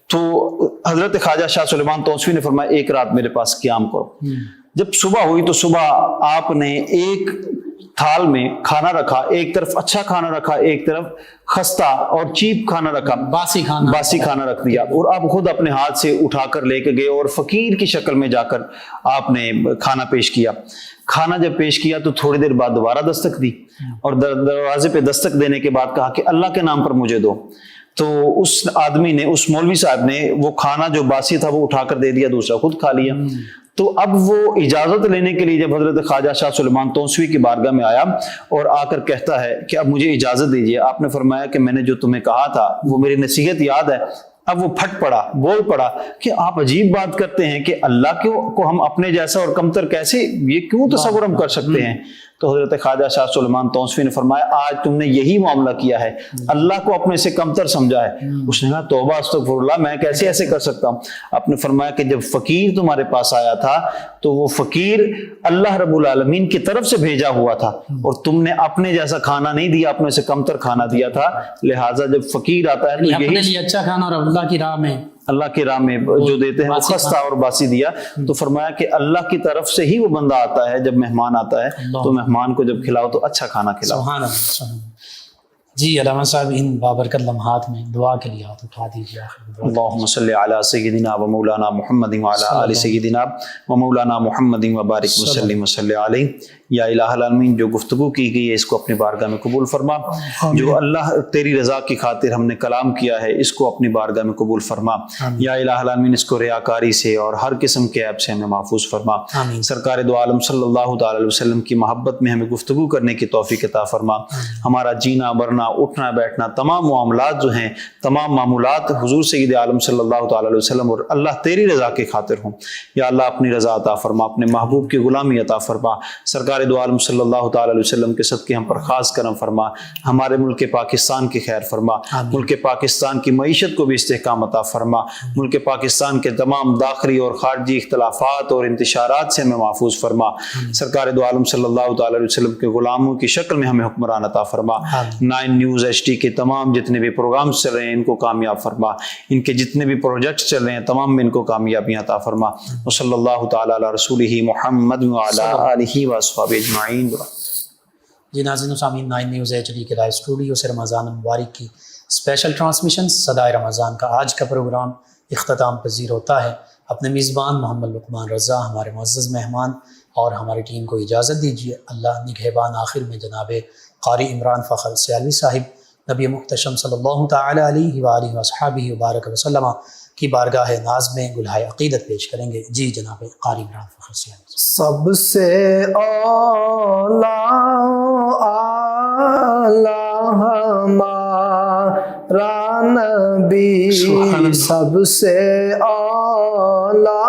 تو حضرت خواجہ شاہ سلیمان توسوی نے فرمایا 1 رات میرے پاس قیام کرو. جب صبح ہوئی تو صبح آپ نے ایک تھال میں کھانا رکھا, ایک طرف اچھا کھانا رکھا, ایک طرف خستہ اور چیپ کھانا رکھا, باسی کھانا رکھ دیا, اور آپ خود اپنے ہاتھ سے اٹھا کر لے کے گئے اور فقیر کی شکل میں جا کر آپ نے کھانا پیش کیا. کھانا جب پیش کیا تو تھوڑی دیر بعد دوبارہ دستک دی, اور دروازے پہ دستک دینے کے بعد کہا کہ اللہ کے نام پر مجھے دو. تو اس آدمی نے, اس مولوی صاحب نے وہ کھانا جو باسی تھا وہ اٹھا کر دے دیا, دوسرا خود کھا لیا. تو اب وہ اجازت لینے کے لیے جب حضرت خواجہ شاہ سلیمان توسوی کی بارگاہ میں آیا اور آ کر کہتا ہے کہ اب مجھے اجازت دیجیے, آپ نے فرمایا کہ میں نے جو تمہیں کہا تھا وہ میری نصیحت یاد ہے. اب وہ پھٹ پڑا, بول پڑا کہ آپ عجیب بات کرتے ہیں کہ اللہ کو ہم اپنے جیسا اور کمتر کیسے, یہ کیوں تصور ہم کر سکتے ہیں. تو حضرت خواجہ شاہ سلیمان توسوی نے فرمایا آج تم نے یہی معاملہ کیا ہے, اللہ کو اپنے سے کمتر سمجھا ہے. اس نے کہا توبہ استغفر اللہ, میں کیسے ایسے کر سکتا ہوں. آپ نے فرمایا کہ جب فقیر تمہارے پاس آیا تھا تو وہ فقیر اللہ رب العالمین کی طرف سے بھیجا ہوا تھا, اور تم نے اپنے جیسا کھانا نہیں دیا, اپنے سے کمتر کھانا دیا تھا. لہٰذا جب فقیر آتا ہے تو یہی اچھا کھانا اور اللہ کی راہ میں جو دیتے ہیں وہ خستہ اور باسی دیا. تو فرمایا کہ اللہ کی طرف سے ہی وہ بندہ آتا ہے, جب مہمان آتا ہے تو مہمان کو جب کھلاؤ تو اچھا کھانا کھلاؤ. سبحان اللہ. جی علامہ صاحب ان بابرکت لمحات میں دعا کے لیے ہاتھ اٹھا دیجیے. اللہم صلی علی سیدنا و مولانا محمد و علی آل سیدنا و مولانا محمد و بارک وسلم وصلی علیہ. یا الہ العالمین, جو گفتگو کی گئی ہے اس کو اپنی بارگاہ میں قبول فرما. جو اللہ تیری رضا کی خاطر ہم نے کلام کیا ہے اس کو اپنی بارگاہ میں قبول فرما. یا الہ العالمین, اس کو ریاکاری سے اور ہر قسم کے عیب سے ہمیں محفوظ فرما. سرکار دو عالم صلی اللہ تعالی علیہ وسلم کی محبت میں ہمیں گفتگو کرنے کی توفیق عطا فرما. ہمارا جینا مرنا اٹھنا بیٹھنا تمام معاملات جو ہیں, تمام معمولات حضور سید عالم صلی اللہ تعالی علیہ وسلم اور اللہ تیری رضا کی خاطر ہوں. یا اللہ اپنی رضا عطا فرما, اپنے محبوب کی غلامی عطا فرما. سرکار دو عالم صلی اللہ تعالی علیہ وسلم کے صدقے ہم پر خاص کرم فرما. ہمارے ملک پاکستان کی خیر فرما. ملک پاکستان کی معیشت کو بھی استحکام عطا فرما. ملک پاکستان کے تمام داخلی اور خارجی اختلافات اور انتشارات سے ہمیں محفوظ فرما. سرکار دو عالم صلی اللہ تعالی علیہ وسلم کے غلاموں کی شکل میں ہمیں حکمران عطا فرما. 9 نیوز HD کے تمام جتنے بھی پروگرامز چل رہے ہیں ان کو کامیاب فرما. ان کے جتنے بھی پروجیکٹس چل رہے ہیں تمام میں ان کو کامیابیاں عطا فرما. وصلی اللہ تعالی علی رسولہ محمد وعلی آلہ واصحابہ اجمعین. جی ناظرین و سامعین, 9 نیوز HD کے لائیو اسٹوڈیو سے رمضان المبارک کی اسپیشل ٹرانسمیشن صدائے رمضان کا آج کا پروگرام اختتام پذیر ہوتا ہے. اپنے میزبان محمد لقمان رضا, ہمارے معزز مہمان اور ہماری ٹیم کو اجازت دیجیے. اللہ نگہبان آخر میں جناب قاری عمران فخر سیالوی صاحب نبی محتشم صلی اللہ تعالی علیہ وآلہ وصحبہ وبارک وسلم کی بارگاہ ناز میں گلہائے عقیدت پیش کریں گے. جی جناب قاری عمران فخر سیال. سب سے اولا ہمارا نبی، سب سے اولا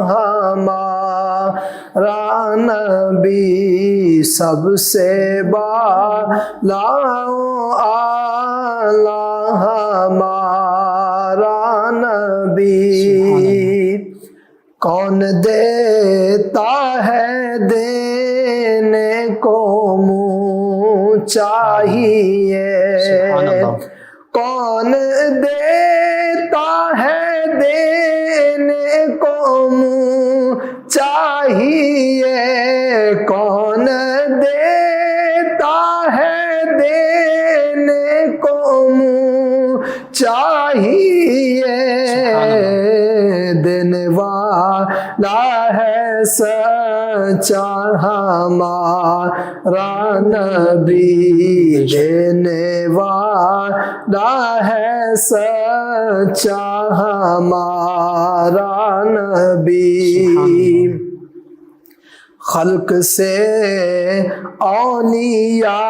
ہمارا نبی، سب سے بالا ہمارا نبی. کون دیتا ہے دینے کو منہ چاہیے، کون دیتا ہے دینے کو منہ چاہیے، کون دیتا ہے دینے کو منہ چاہیے، دینے والا ہے سچا ہمارا نبی، دینے والا ہے سچا ہمارا نبی. خلق سے اولیاء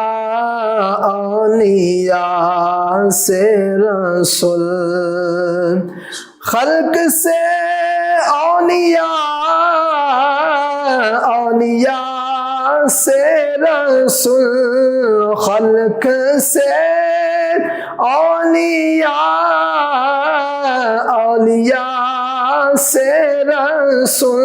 سے رسول، خلق سے اولیاء سے رسول، خلق سے اولیاء سے رسول،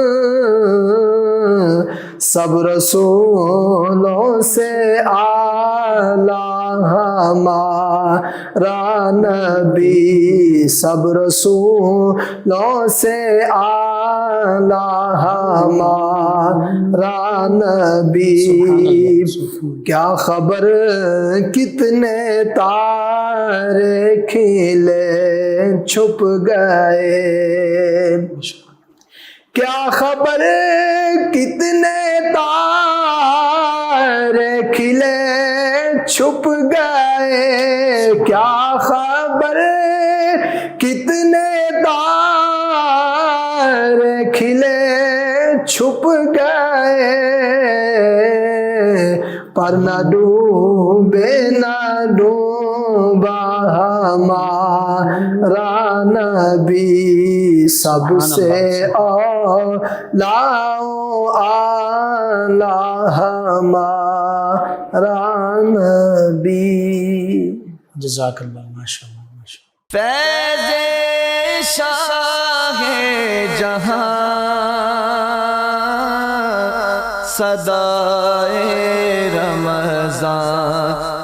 سب رسولوں سے اعلیٰ ہمارا نبی، سب رسولوں سے اعلیٰ ہمارا نبی. کیا خبر کتنے تارے کھلے چھپ گئے، کیا خبر کتنے تارے کھلے چھپ گئے، کیا خبر کتنے تارے کھلے چھپ گئے، پر نہ ڈوبے نہ ڈوبا ہمارا نبی، سب سے اعلیٰ ہمارا نبی. جزاک اللہ. ماشاء اللہ ماشاء اللہ. فیض شاہ جہاں صدائے رمضان